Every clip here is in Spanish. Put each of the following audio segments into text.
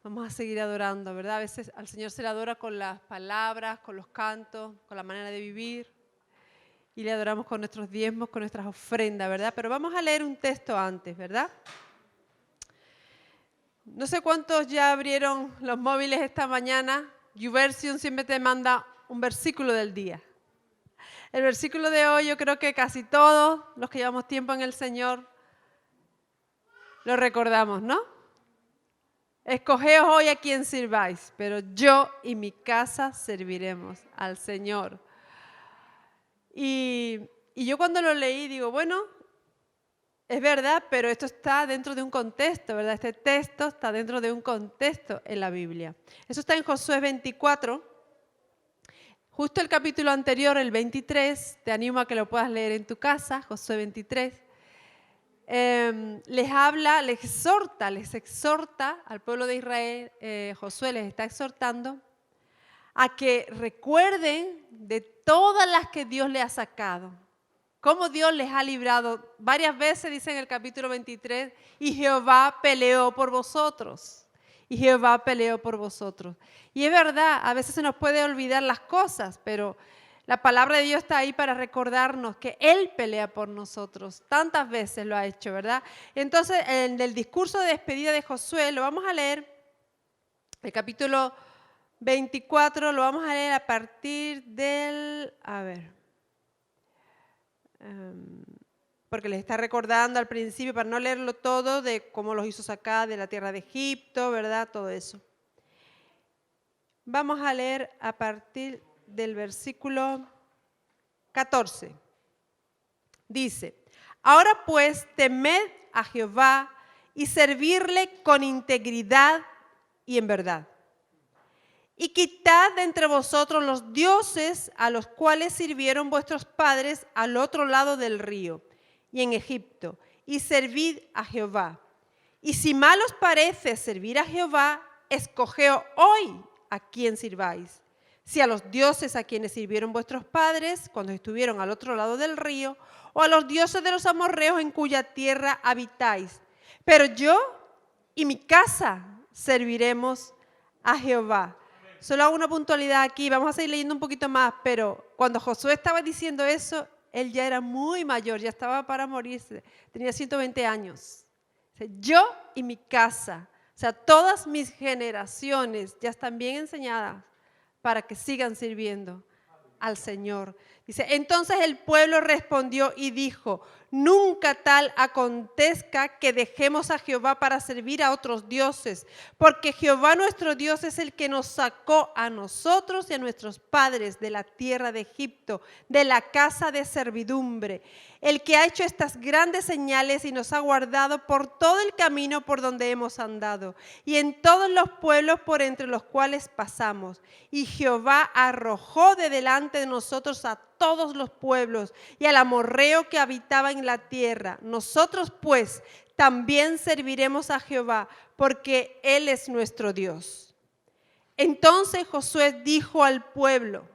Vamos a seguir adorando, ¿verdad? A veces al Señor se le adora con las palabras, con los cantos, con la manera de vivir. Y le adoramos con nuestros diezmos, con nuestras ofrendas, ¿verdad? Pero vamos a leer un texto antes, ¿verdad? No sé cuántos ya abrieron los móviles esta mañana. YouVersion siempre te manda un versículo del día. El versículo de hoy yo creo que casi todos los que llevamos tiempo en el Señor lo recordamos, ¿no? Escogeos hoy a quien sirváis, pero yo y mi casa serviremos al Señor. Y yo cuando lo leí digo, bueno, es verdad, pero esto está dentro de un contexto, ¿verdad? Este texto está dentro de un contexto en la Biblia. Eso está en Josué 24. Justo el capítulo anterior, el 23, te animo a que lo puedas leer en tu casa, Josué 23. Les habla, les exhorta al pueblo de Israel, Josué les está exhortando a que recuerden de todas las que Dios les ha sacado, cómo Dios les ha librado. Varias veces dice en el capítulo 23, y Jehová peleó por vosotros, y Jehová peleó por vosotros. Y es verdad, a veces se nos puede olvidar las cosas, pero la palabra de Dios está ahí para recordarnos que Él pelea por nosotros. Tantas veces lo ha hecho, ¿verdad? Entonces, en el discurso de despedida de Josué, lo vamos a leer, el capítulo 24, lo vamos a leer a partir del, porque les está recordando al principio, para no leerlo todo, de cómo los hizo sacar de la tierra de Egipto, ¿verdad? Todo eso. Vamos a leer a partir del versículo 14. Dice, ahora pues temed a Jehová y servirle con integridad y en verdad. Y quitad de entre vosotros los dioses a los cuales sirvieron vuestros padres al otro lado del río y en Egipto, y servid a Jehová. Y si mal os parece servir a Jehová, escogeos hoy a quién sirváis. Si a los dioses a quienes sirvieron vuestros padres cuando estuvieron al otro lado del río, o a los dioses de los amorreos en cuya tierra habitáis. Pero yo y mi casa serviremos a Jehová. Solo hago una puntualidad aquí, vamos a seguir leyendo un poquito más, pero cuando Josué estaba diciendo eso, él ya era muy mayor, ya estaba para morirse, tenía 120 años. Yo y mi casa, o sea, todas mis generaciones ya están bien enseñadas para que sigan sirviendo al Señor. Dice, entonces el pueblo respondió y dijo, nunca tal acontezca que dejemos a Jehová para servir a otros dioses, porque Jehová nuestro Dios es el que nos sacó a nosotros y a nuestros padres de la tierra de Egipto, de la casa de servidumbre, el que ha hecho estas grandes señales y nos ha guardado por todo el camino por donde hemos andado y en todos los pueblos por entre los cuales pasamos. Y Jehová arrojó de delante de nosotros a todos los pueblos y al amorreo que habitaba en la tierra. Nosotros pues también serviremos a Jehová, porque Él es nuestro Dios. Entonces Josué dijo al pueblo,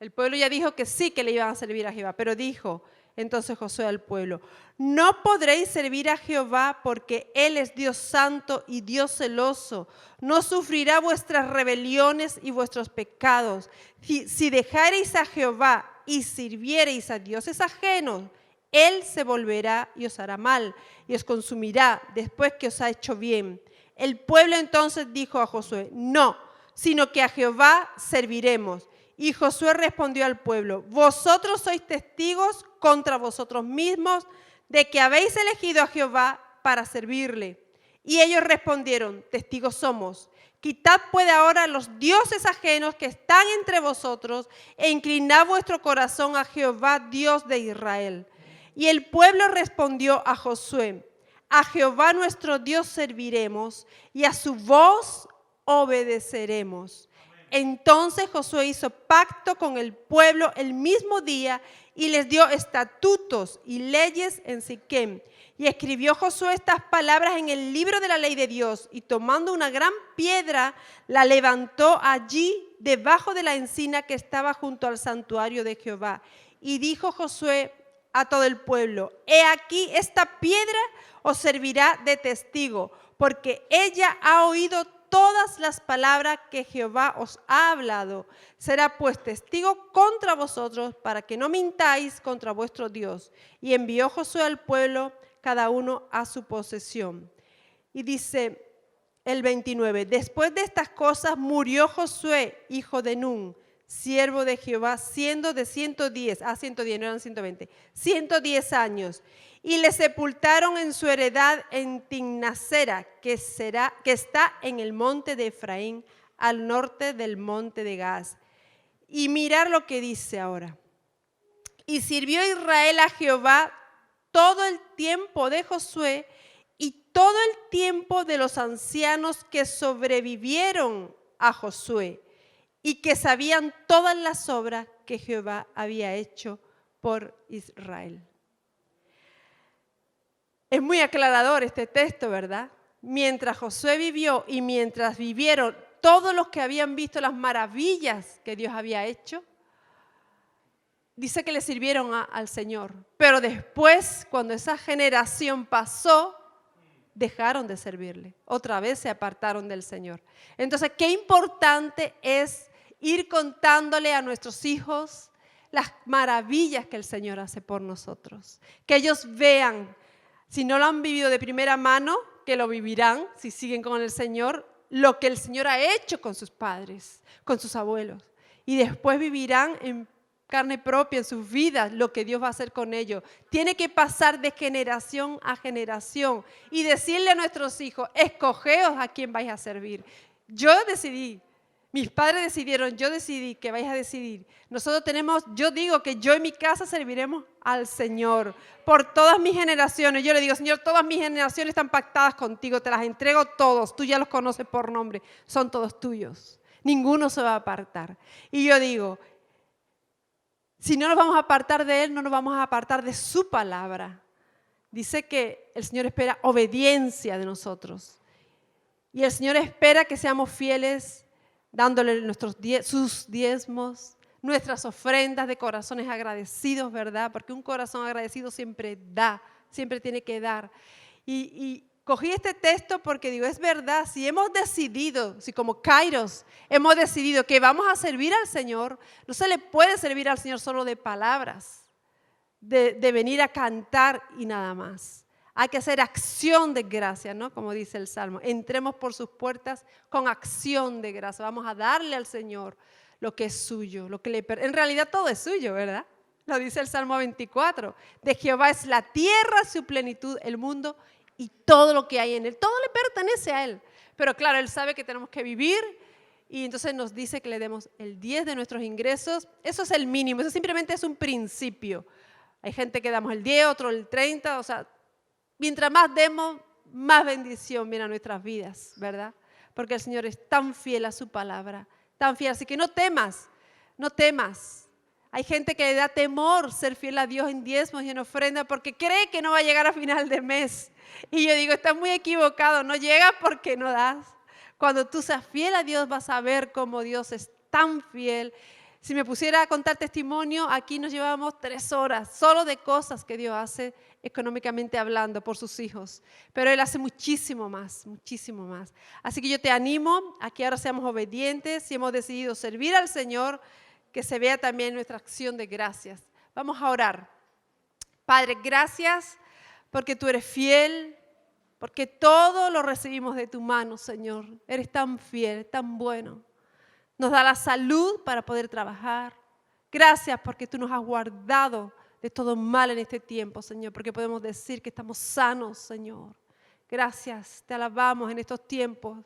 el pueblo ya dijo que sí que le iban a servir a Jehová, pero dijo entonces Josué al pueblo, no podréis servir a Jehová porque Él es Dios santo y Dios celoso. No sufrirá vuestras rebeliones y vuestros pecados. Si dejareis a Jehová y sirviereis a dioses ajenos, Él se volverá y os hará mal y os consumirá después que os ha hecho bien. El pueblo entonces dijo a Josué, no, sino que a Jehová serviremos. Y Josué respondió al pueblo, vosotros sois testigos contra vosotros mismos de que habéis elegido a Jehová para servirle. Y ellos respondieron, testigos somos. Quitad pues ahora los dioses ajenos que están entre vosotros e inclinad vuestro corazón a Jehová, Dios de Israel. Y el pueblo respondió a Josué, a Jehová nuestro Dios serviremos y a su voz obedeceremos. Entonces Josué hizo pacto con el pueblo el mismo día y les dio estatutos y leyes en Siquem. Y escribió Josué estas palabras en el libro de la ley de Dios y tomando una gran piedra la levantó allí debajo de la encina que estaba junto al santuario de Jehová. Y dijo Josué a todo el pueblo: he aquí, esta piedra os servirá de testigo, porque ella ha oído todas las palabras que Jehová os ha hablado. Será pues testigo contra vosotros, para que no mintáis contra vuestro Dios. Y envió Josué al pueblo, cada uno a su posesión. Y dice el 29, después de estas cosas murió Josué, hijo de Nun, siervo de Jehová, siendo de 110, no eran 120, 110 años. Y le sepultaron en su heredad en Timnasera, que está en el monte de Efraín, al norte del monte de Gaz. Y mirar lo que dice ahora. Y sirvió Israel a Jehová todo el tiempo de Josué y todo el tiempo de los ancianos que sobrevivieron a Josué y que sabían todas las obras que Jehová había hecho por Israel. Es muy aclarador este texto, ¿verdad? Mientras Josué vivió y mientras vivieron todos los que habían visto las maravillas que Dios había hecho, dice que le sirvieron al Señor. Pero después, cuando esa generación pasó, dejaron de servirle. Otra vez se apartaron del Señor. Entonces, qué importante es ir contándole a nuestros hijos las maravillas que el Señor hace por nosotros. Que ellos vean. Si no lo han vivido de primera mano, que lo vivirán si siguen con el Señor, lo que el Señor ha hecho con sus padres, con sus abuelos. Y después vivirán en carne propia, en sus vidas, lo que Dios va a hacer con ellos. Tiene que pasar de generación a generación y decirle a nuestros hijos: escogeos a quién vais a servir. Yo decidí. Mis padres decidieron, yo decidí que vais a decidir. Nosotros yo digo que yo en mi casa serviremos al Señor por todas mis generaciones. Yo le digo: Señor, todas mis generaciones están pactadas contigo, te las entrego todos. Tú ya los conoces por nombre, son todos tuyos. Ninguno se va a apartar. Y yo digo, si no nos vamos a apartar de Él, no nos vamos a apartar de su palabra. Dice que el Señor espera obediencia de nosotros. Y el Señor espera que seamos fieles, dándole sus diezmos, nuestras ofrendas de corazones agradecidos, ¿verdad? Porque un corazón agradecido siempre da, siempre tiene que dar. Y cogí este texto porque digo, es verdad, si hemos decidido, si como Kairos hemos decidido que vamos a servir al Señor, no se le puede servir al Señor solo de palabras, de venir a cantar y nada más. Hay que hacer acción de gracia, ¿no? Como dice el Salmo. Entremos por sus puertas con acción de gracia. Vamos a darle al Señor lo que es suyo. En realidad todo es suyo, ¿verdad? Lo dice el Salmo 24. De Jehová es la tierra, su plenitud, el mundo y todo lo que hay en él. Todo le pertenece a Él. Pero claro, Él sabe que tenemos que vivir y entonces nos dice que le demos el 10 de nuestros ingresos. Eso es el mínimo, eso simplemente es un principio. Hay gente que damos el 10, otro el 30, o sea, mientras más demos, más bendición viene a nuestras vidas, ¿verdad? Porque el Señor es tan fiel a su palabra, tan fiel. Así que no temas, no temas. Hay gente que le da temor ser fiel a Dios en diezmos y en ofrenda porque cree que no va a llegar a final de mes. Y yo digo, estás muy equivocado, no llegas porque no das. Cuando tú seas fiel a Dios vas a ver cómo Dios es tan fiel. Si me pusiera a contar testimonio, aquí nos llevamos 3 horas solo de cosas que Dios hace económicamente hablando por sus hijos. Pero Él hace muchísimo más, muchísimo más. Así que yo te animo a que ahora seamos obedientes. Si hemos decidido servir al Señor, que se vea también nuestra acción de gracias. Vamos a orar. Padre, gracias porque tú eres fiel, porque todo lo recibimos de tu mano, Señor. Eres tan fiel, tan bueno. Nos da la salud para poder trabajar. Gracias porque tú nos has guardado de todo mal en este tiempo, Señor, porque podemos decir que estamos sanos, Señor. Gracias, te alabamos en estos tiempos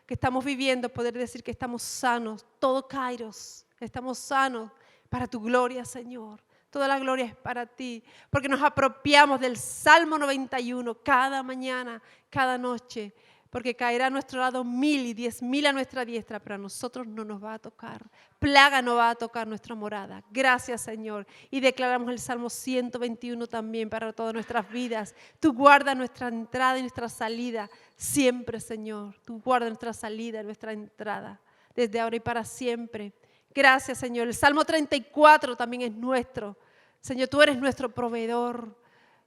que estamos viviendo, poder decir que estamos sanos, todo Kairos, estamos sanos para tu gloria, Señor. Toda la gloria es para ti, porque nos apropiamos del Salmo 91 cada mañana, cada noche, porque caerá a nuestro lado 1000 y 10,000 a nuestra diestra, pero a nosotros no nos va a tocar. Plaga no va a tocar nuestra morada. Gracias, Señor. Y declaramos el Salmo 121 también para todas nuestras vidas. Tú guardas nuestra entrada y nuestra salida siempre, Señor. Tú guardas nuestra salida y nuestra entrada desde ahora y para siempre. Gracias, Señor. El Salmo 34 también es nuestro. Señor, tú eres nuestro proveedor.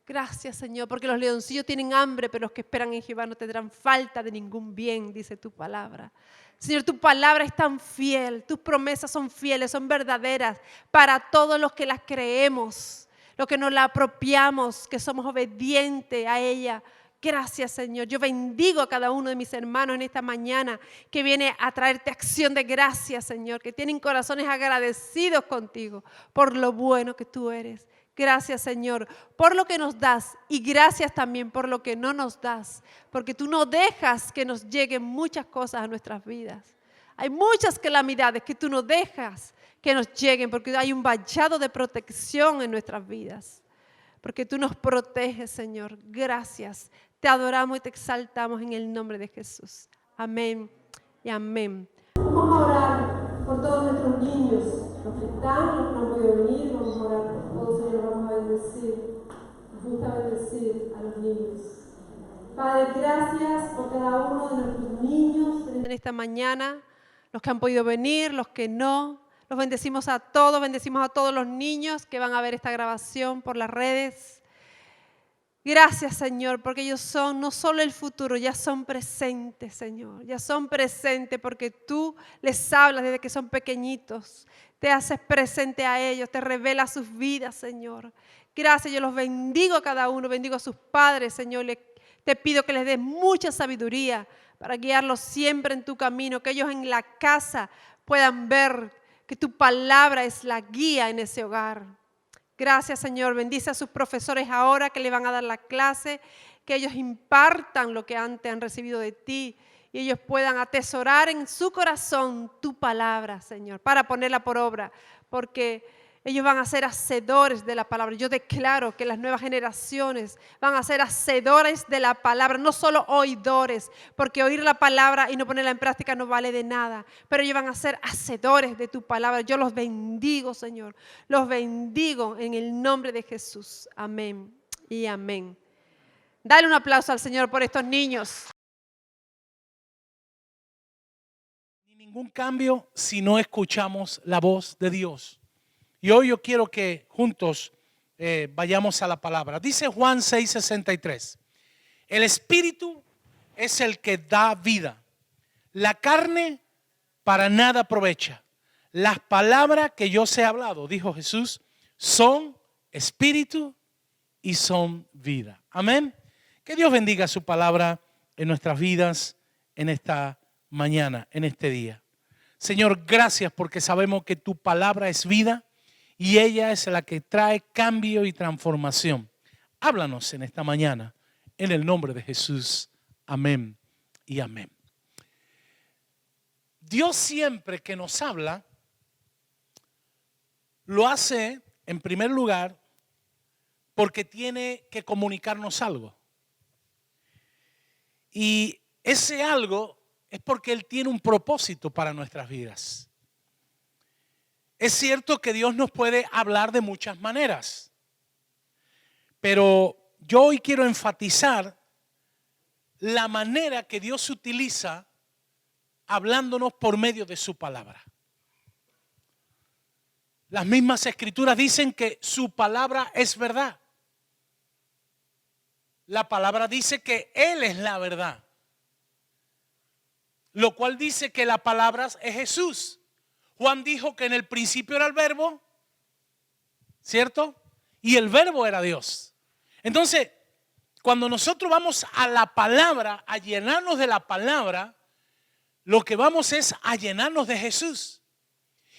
Gracias, Señor, porque los leoncillos tienen hambre, pero los que esperan en Jehová no tendrán falta de ningún bien, dice tu palabra. Señor, tu palabra es tan fiel, tus promesas son fieles, son verdaderas para todos los que las creemos, los que nos la apropiamos, que somos obedientes a ella. Gracias, Señor. Yo bendigo a cada uno de mis hermanos en esta mañana que viene a traerte acción de gracias, Señor, que tienen corazones agradecidos contigo por lo bueno que tú eres. Gracias, Señor, por lo que nos das y gracias también por lo que no nos das, porque tú no dejas que nos lleguen muchas cosas a nuestras vidas. Hay muchas calamidades que tú no dejas que nos lleguen porque hay un vallado de protección en nuestras vidas, porque tú nos proteges, Señor. Gracias. Te adoramos y te exaltamos en el nombre de Jesús. Amén y amén. Vamos a orar por todos nuestros niños, los que están, los que no han podido venir. Vamos a orar por todos, Señor, vamos a bendecir. Nos gusta bendecir a los niños. Padre, gracias por cada uno de nuestros niños en esta mañana, los que han podido venir, los que no. Los bendecimos a todos los niños que van a ver esta grabación por las redes. Gracias, Señor, porque ellos son no solo el futuro, ya son presentes, Señor. Ya son presentes porque tú les hablas desde que son pequeñitos. Te haces presente a ellos, te revelas sus vidas, Señor. Gracias, yo los bendigo a cada uno, bendigo a sus padres, Señor. Te pido que les des mucha sabiduría para guiarlos siempre en tu camino, que ellos en la casa puedan ver que tu palabra es la guía en ese hogar. Gracias, Señor. Bendice a sus profesores ahora que le van a dar la clase, que ellos impartan lo que antes han recibido de ti y ellos puedan atesorar en su corazón tu palabra, Señor, para ponerla por obra, porque ellos van a ser hacedores de la palabra. Yo declaro que las nuevas generaciones van a ser hacedores de la palabra, no solo oidores, porque oír la palabra y no ponerla en práctica no vale de nada, pero ellos van a ser hacedores de tu palabra. Yo los bendigo, Señor, los bendigo en el nombre de Jesús. Amén y amén. Dale un aplauso al Señor por estos niños. Ningún cambio si no escuchamos la voz de Dios. Y hoy yo quiero que juntos vayamos a la palabra. Dice Juan 6:63. El espíritu es el que da vida. La carne para nada aprovecha. Las palabras que yo os he hablado, dijo Jesús, son espíritu y son vida. Amén. Que Dios bendiga su palabra en nuestras vidas en esta mañana, en este día. Señor, gracias porque sabemos que tu palabra es vida y ella es la que trae cambio y transformación. Háblanos en esta mañana, en el nombre de Jesús. Amén y amén. Dios siempre que nos habla, lo hace en primer lugar porque tiene que comunicarnos algo. Y ese algo es porque Él tiene un propósito para nuestras vidas. Es cierto que Dios nos puede hablar de muchas maneras, pero yo hoy quiero enfatizar la manera que Dios utiliza hablándonos por medio de su palabra. Las mismas escrituras dicen que su palabra es verdad. La palabra dice que Él es la verdad, lo cual dice que la palabra es Jesús. Juan dijo que en el principio era el verbo, ¿cierto? Y el verbo era Dios. Entonces, cuando nosotros vamos a la palabra, a llenarnos de la palabra, lo que vamos es a llenarnos de Jesús.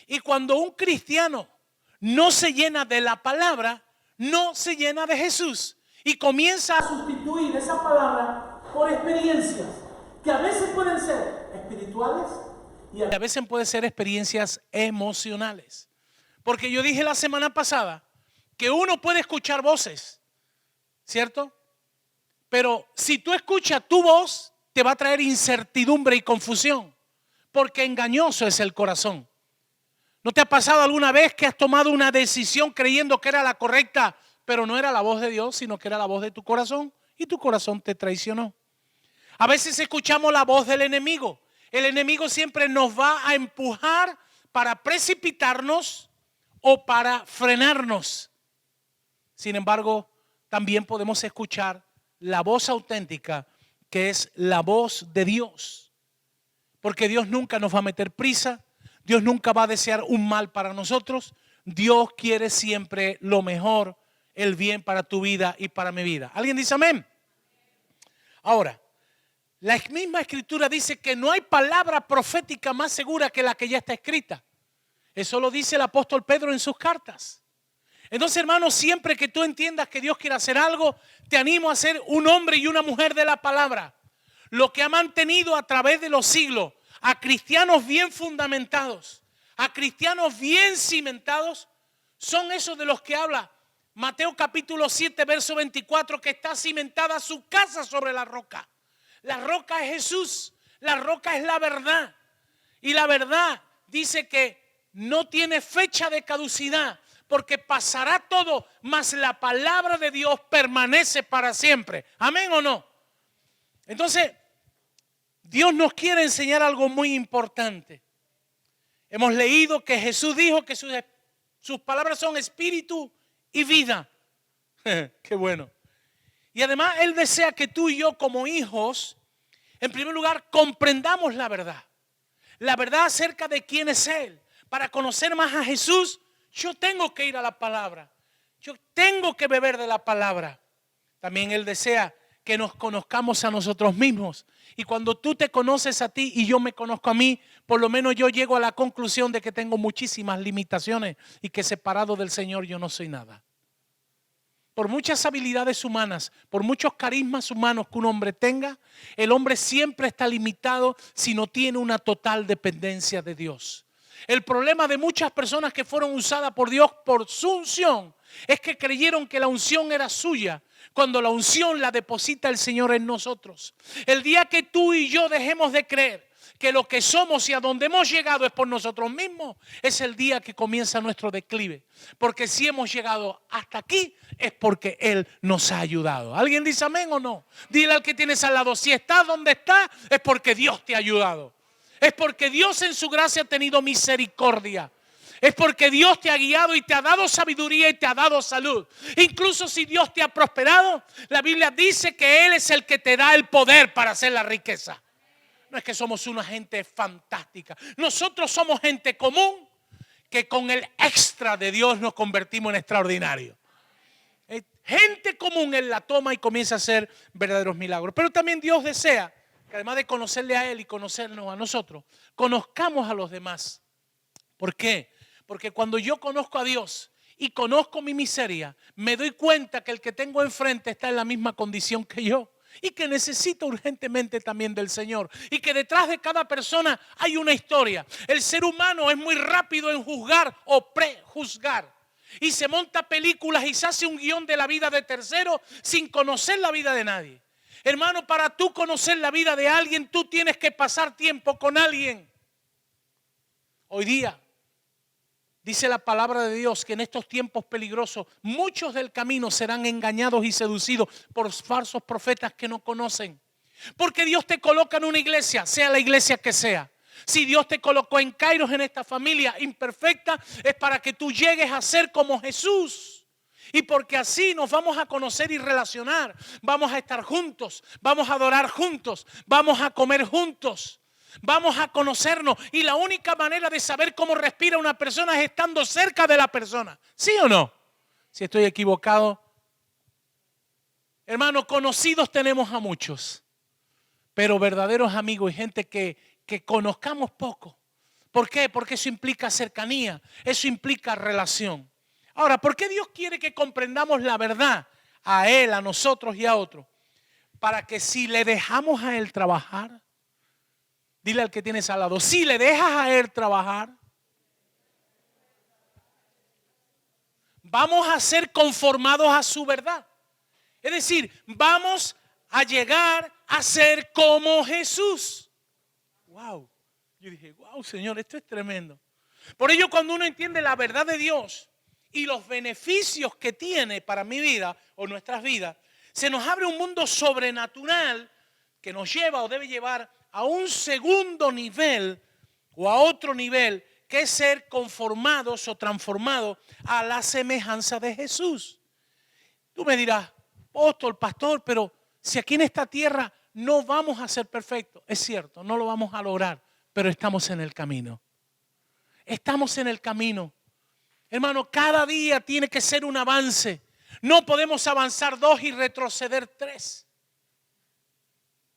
Y cuando un cristiano no se llena de la palabra, no se llena de Jesús. Y comienza a sustituir esa palabra por experiencias que a veces pueden ser espirituales y a veces pueden ser experiencias emocionales. Porque yo dije la semana pasada que uno puede escuchar voces, ¿cierto? Pero si tú escuchas tu voz, te va a traer incertidumbre y confusión, porque engañoso es el corazón. ¿No te ha pasado alguna vez que has tomado una decisión creyendo que era la correcta, pero no era la voz de Dios, sino que era la voz de tu corazón y tu corazón te traicionó? A veces escuchamos la voz del enemigo. El enemigo siempre nos va a empujar para precipitarnos o para frenarnos. Sin embargo, también podemos escuchar la voz auténtica, que es la voz de Dios. Porque Dios nunca nos va a meter prisa, Dios nunca va a desear un mal para nosotros. Dios quiere siempre lo mejor, el bien para tu vida y para mi vida. ¿Alguien dice amén? Ahora, la misma escritura dice que no hay palabra profética más segura que la que ya está escrita. Eso lo dice el apóstol Pedro en sus cartas. Entonces, hermano, siempre que tú entiendas que Dios quiere hacer algo, te animo a ser un hombre y una mujer de la palabra. Lo que ha mantenido a través de los siglos a cristianos bien fundamentados, a cristianos bien cimentados, son esos de los que habla Mateo capítulo 7, verso 24, que está cimentada su casa sobre la roca. La roca es Jesús, la roca es la verdad. Y la verdad dice que no tiene fecha de caducidad, porque pasará todo, mas la palabra de Dios permanece para siempre. ¿Amén o no? Entonces, Dios nos quiere enseñar algo muy importante. Hemos leído que Jesús dijo que sus palabras son espíritu y vida. Qué bueno. Y además Él desea que tú y yo como hijos, en primer lugar, comprendamos la verdad. La verdad acerca de quién es Él. Para conocer más a Jesús, yo tengo que ir a la palabra. Yo tengo que beber de la palabra. También Él desea que nos conozcamos a nosotros mismos. Y cuando tú te conoces a ti y yo me conozco a mí, por lo menos yo llego a la conclusión de que tengo muchísimas limitaciones y que separado del Señor yo no soy nada. Por muchas habilidades humanas, por muchos carismas humanos que un hombre tenga, el hombre siempre está limitado si no tiene una total dependencia de Dios. El problema de muchas personas que fueron usadas por Dios por su unción es que creyeron que la unción era suya, cuando la unción la deposita el Señor en nosotros. El día que tú y yo dejemos de creer que lo que somos y a donde hemos llegado es por nosotros mismos, es el día que comienza nuestro declive. Porque si hemos llegado hasta aquí es porque Él nos ha ayudado. ¿Alguien dice amén o no? Dile al que tienes al lado, si estás donde estás es porque Dios te ha ayudado. Es porque Dios en su gracia ha tenido misericordia. Es porque Dios te ha guiado y te ha dado sabiduría y te ha dado salud. Incluso si Dios te ha prosperado, la Biblia dice que Él es el que te da el poder para hacer la riqueza. No es que somos una gente fantástica. Nosotros somos gente común que con el extra de Dios nos convertimos en extraordinarios. Gente común Él la toma y comienza a hacer verdaderos milagros. Pero también Dios desea que además de conocerle a Él y conocernos a nosotros, conozcamos a los demás. ¿Por qué? Porque cuando yo conozco a Dios y conozco mi miseria, me doy cuenta que el que tengo enfrente está en la misma condición que yo y que necesita urgentemente también del Señor, y que detrás de cada persona hay una historia. El ser humano es muy rápido en juzgar o prejuzgar y se monta películas y se hace un guión de la vida de terceros sin conocer la vida de nadie. Hermano, para tú conocer la vida de alguien, tú tienes que pasar tiempo con alguien. Hoy día dice la palabra de Dios que en estos tiempos peligrosos muchos del camino serán engañados y seducidos por falsos profetas que no conocen. Porque Dios te coloca en una iglesia, sea la iglesia que sea. Si Dios te colocó en Kairos, en esta familia imperfecta, es para que tú llegues a ser como Jesús. Y porque así nos vamos a conocer y relacionar. Vamos a estar juntos, vamos a adorar juntos, vamos a comer juntos. Vamos a conocernos, y la única manera de saber cómo respira una persona es estando cerca de la persona. ¿Sí o no? Si estoy equivocado. Hermano, conocidos tenemos a muchos, pero verdaderos amigos y gente que conozcamos poco. ¿Por qué? Porque eso implica cercanía, eso implica relación. Ahora, ¿por qué Dios quiere que comprendamos la verdad a Él, a nosotros y a otros? Para que si le dejamos a Él trabajar, dile al que tienes al lado, si le dejas a Él trabajar, vamos a ser conformados a su verdad. Es decir, vamos a llegar a ser como Jesús. Wow. Yo dije, wow, Señor, esto es tremendo. Por ello, cuando uno entiende la verdad de Dios y los beneficios que tiene para mi vida o nuestras vidas, se nos abre un mundo sobrenatural que nos lleva o debe llevar a un segundo nivel o a otro nivel, que es ser conformados o transformados a la semejanza de Jesús. Tú me dirás, apóstol, pastor, pero si aquí en esta tierra no vamos a ser perfectos. Es cierto, no lo vamos a lograr, pero estamos en el camino. Estamos en el camino. Hermano, cada día tiene que ser un avance. No podemos avanzar 2 y retroceder 3.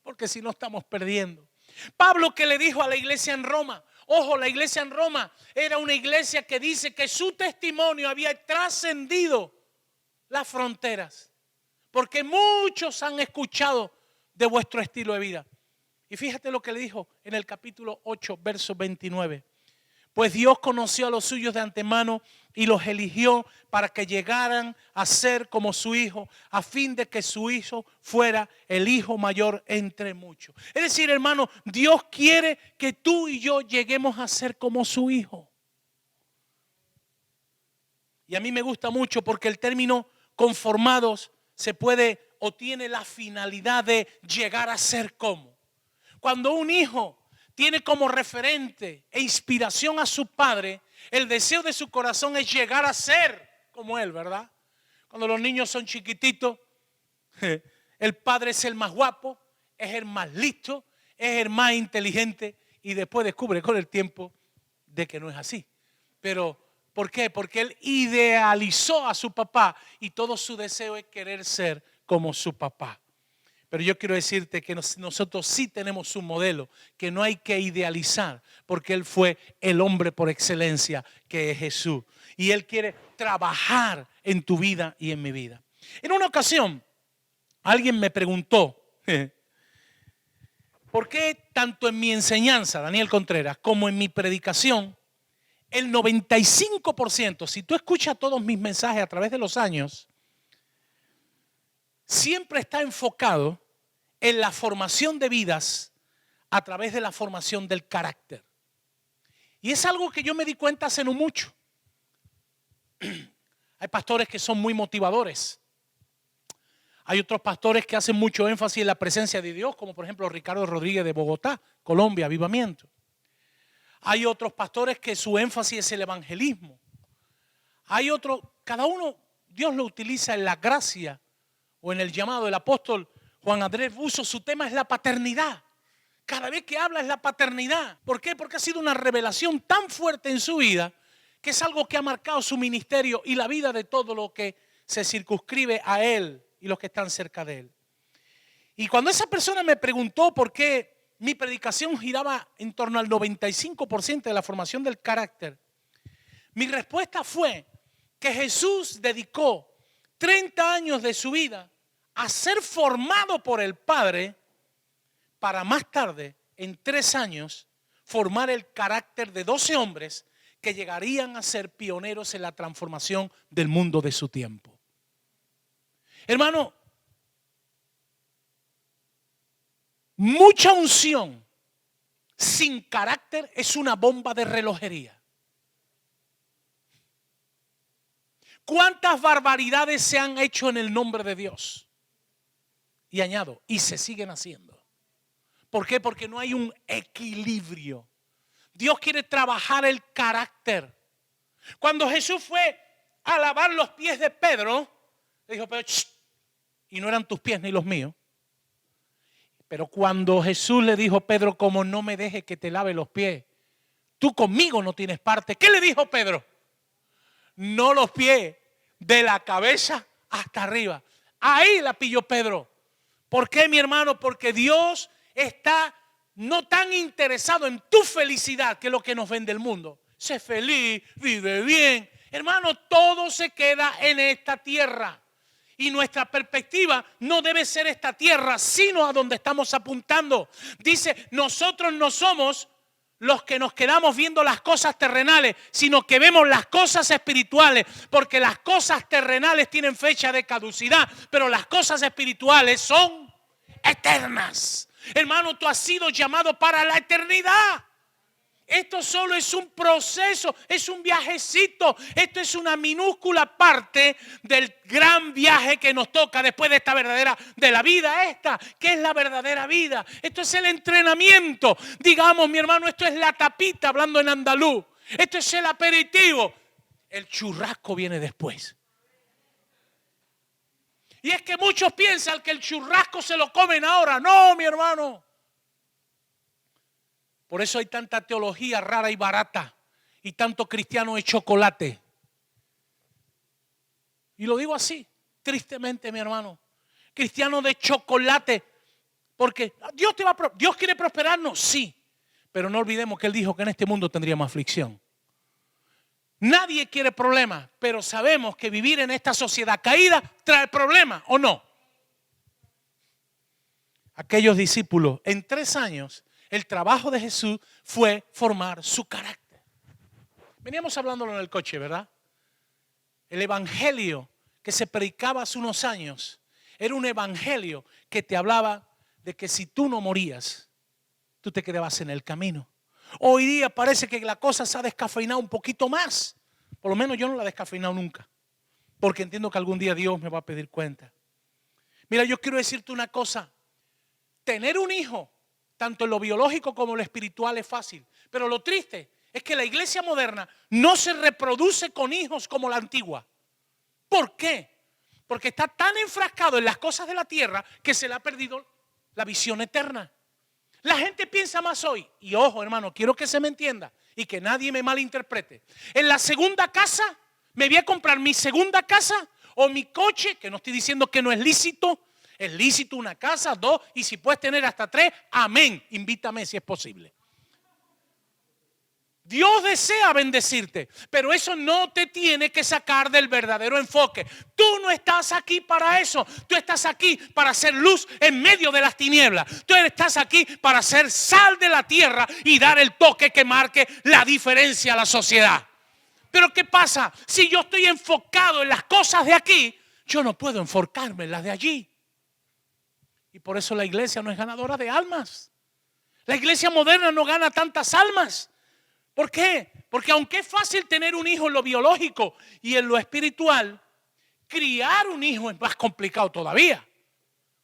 Porque si no estamos perdiendo. Pablo, que le dijo a la iglesia en Roma, ojo, la iglesia en Roma era una iglesia que dice que su testimonio había trascendido las fronteras. Porque muchos han escuchado de vuestro estilo de vida. Y fíjate lo que le dijo en el capítulo 8, verso 29. Pues Dios conoció a los suyos de antemano y los eligió para que llegaran a ser como su hijo, a fin de que su hijo fuera el hijo mayor entre muchos. Es decir, hermano, Dios quiere que tú y yo lleguemos a ser como su hijo. Y a mí me gusta mucho porque el término conformados se puede o tiene la finalidad de llegar a ser como. Cuando un hijo tiene como referente e inspiración a su padre, el deseo de su corazón es llegar a ser como él, ¿verdad? Cuando los niños son chiquititos, el padre es el más guapo, es el más listo, es el más inteligente y después descubre con el tiempo de que no es así. Pero, ¿por qué? Porque él idealizó a su papá y todo su deseo es querer ser como su papá. Pero yo quiero decirte que nosotros sí tenemos un modelo que no hay que idealizar, porque Él fue el hombre por excelencia que es Jesús. Y Él quiere trabajar en tu vida y en mi vida. En una ocasión, alguien me preguntó, ¿por qué tanto en mi enseñanza, Daniel Contreras, como en mi predicación, el 95%, si tú escuchas todos mis mensajes a través de los años, siempre está enfocado en la formación de vidas a través de la formación del carácter? Y es algo que yo me di cuenta hace no mucho. Hay pastores que son muy motivadores. Hay otros pastores que hacen mucho énfasis en la presencia de Dios, como por ejemplo Ricardo Rodríguez de Bogotá, Colombia, Avivamiento. Hay otros pastores que su énfasis es el evangelismo. Hay otros, cada uno Dios lo utiliza en la gracia o en el llamado. El apóstol Juan Andrés Buzo, su tema es la paternidad. Cada vez que habla es la paternidad. ¿Por qué? Porque ha sido una revelación tan fuerte en su vida que es algo que ha marcado su ministerio y la vida de todo lo que se circunscribe a él y los que están cerca de él. Y cuando esa persona me preguntó por qué mi predicación giraba en torno al 95% de la formación del carácter, mi respuesta fue que Jesús dedicó 30 años de su vida a ser formado por el Padre para más tarde, en 3 años, formar el carácter de 12 hombres que llegarían a ser pioneros en la transformación del mundo de su tiempo. Hermano, mucha unción sin carácter es una bomba de relojería. ¿Cuántas barbaridades se han hecho en el nombre de Dios? Y añado, y se siguen haciendo. ¿Por qué? Porque no hay un equilibrio. Dios quiere trabajar el carácter. Cuando Jesús fue a lavar los pies de Pedro, le dijo, pero y no eran tus pies ni los míos. Pero cuando Jesús le dijo, Pedro, como no me dejes que te lave los pies, tú conmigo no tienes parte. ¿Qué le dijo Pedro? No los pies, de la cabeza hasta arriba. Ahí la pilló Pedro. ¿Por qué, mi hermano? Porque Dios está no tan interesado en tu felicidad que es lo que nos vende el mundo. Sé feliz, vive bien. Hermano, todo se queda en esta tierra. Y nuestra perspectiva no debe ser esta tierra, sino a donde estamos apuntando. Dice, nosotros no somos los que nos quedamos viendo las cosas terrenales, sino que vemos las cosas espirituales, porque las cosas terrenales tienen fecha de caducidad, pero las cosas espirituales son eternas. Hermano, tú has sido llamado para la eternidad. Esto solo es un proceso, es un viajecito. Esto es una minúscula parte del gran viaje que nos toca después de esta verdadera, de la vida esta, que es la verdadera vida. Esto es el entrenamiento. Digamos, mi hermano, esto es la tapita, hablando en andaluz. Esto es el aperitivo. El churrasco viene después. Y es que muchos piensan que el churrasco se lo comen ahora. No, mi hermano. Por eso hay tanta teología rara y barata y tanto cristiano de chocolate. Y lo digo así, tristemente, mi hermano. Cristiano de chocolate. Porque Dios quiere prosperarnos, sí. Pero no olvidemos que Él dijo que en este mundo tendríamos aflicción. Nadie quiere problemas, pero sabemos que vivir en esta sociedad caída trae problemas, ¿o no? Aquellos discípulos, en 3 años, el trabajo de Jesús fue formar su carácter. Veníamos hablándolo en el coche, ¿verdad? El evangelio que se predicaba hace unos años era un evangelio que te hablaba de que si tú no morías, tú te quedabas en el camino. Hoy día parece que la cosa se ha descafeinado un poquito más. Por lo menos yo no la he descafeinado nunca. Porque entiendo que algún día Dios me va a pedir cuenta. Mira, yo quiero decirte una cosa. Tener un hijo, tanto en lo biológico como en lo espiritual, es fácil. Pero lo triste es que la iglesia moderna no se reproduce con hijos como la antigua. ¿Por qué? Porque está tan enfrascado en las cosas de la tierra que se le ha perdido la visión eterna. La gente piensa más hoy, y ojo hermano, quiero que se me entienda y que nadie me malinterprete. En la segunda casa, me voy a comprar mi segunda casa o mi coche, que no estoy diciendo que no es lícito una casa, 2, y si puedes tener hasta 3, amén, invítame si es posible. Dios desea bendecirte, pero eso no te tiene que sacar del verdadero enfoque. Tú no estás aquí para eso. Tú estás aquí para hacer luz en medio de las tinieblas. Tú estás aquí para ser sal de la tierra y dar el toque que marque la diferencia a la sociedad. Pero ¿qué pasa? Si yo estoy enfocado en las cosas de aquí, yo no puedo enfocarme en las de allí. Y por eso la iglesia no es ganadora de almas. La iglesia moderna no gana tantas almas. ¿Por qué? Porque aunque es fácil tener un hijo en lo biológico y en lo espiritual, criar un hijo es más complicado todavía.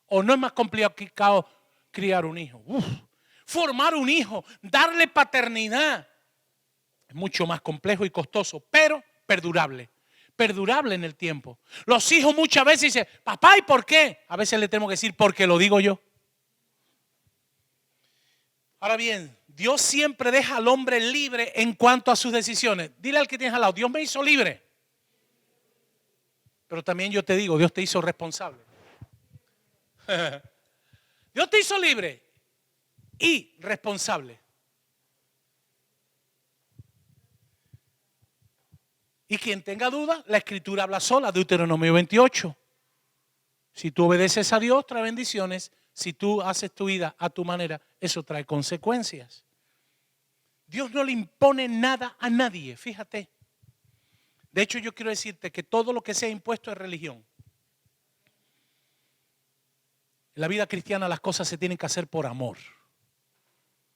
¿O no es más complicado criar un hijo? Formar un hijo, darle paternidad, es mucho más complejo y costoso, pero perdurable. Perdurable en el tiempo. Los hijos muchas veces dicen, papá, ¿y por qué? A veces le tenemos que decir, porque lo digo yo. Ahora bien, Dios siempre deja al hombre libre en cuanto a sus decisiones. Dile al que tienes al lado, Dios me hizo libre. Pero también yo te digo, Dios te hizo responsable. Dios te hizo libre y responsable. Y quien tenga duda, la Escritura habla sola, Deuteronomio 28. Si tú obedeces a Dios, trae bendiciones. Si tú haces tu vida a tu manera, eso trae consecuencias. Dios no le impone nada a nadie, fíjate. De hecho, yo quiero decirte que todo lo que sea impuesto es religión. En la vida cristiana las cosas se tienen que hacer por amor.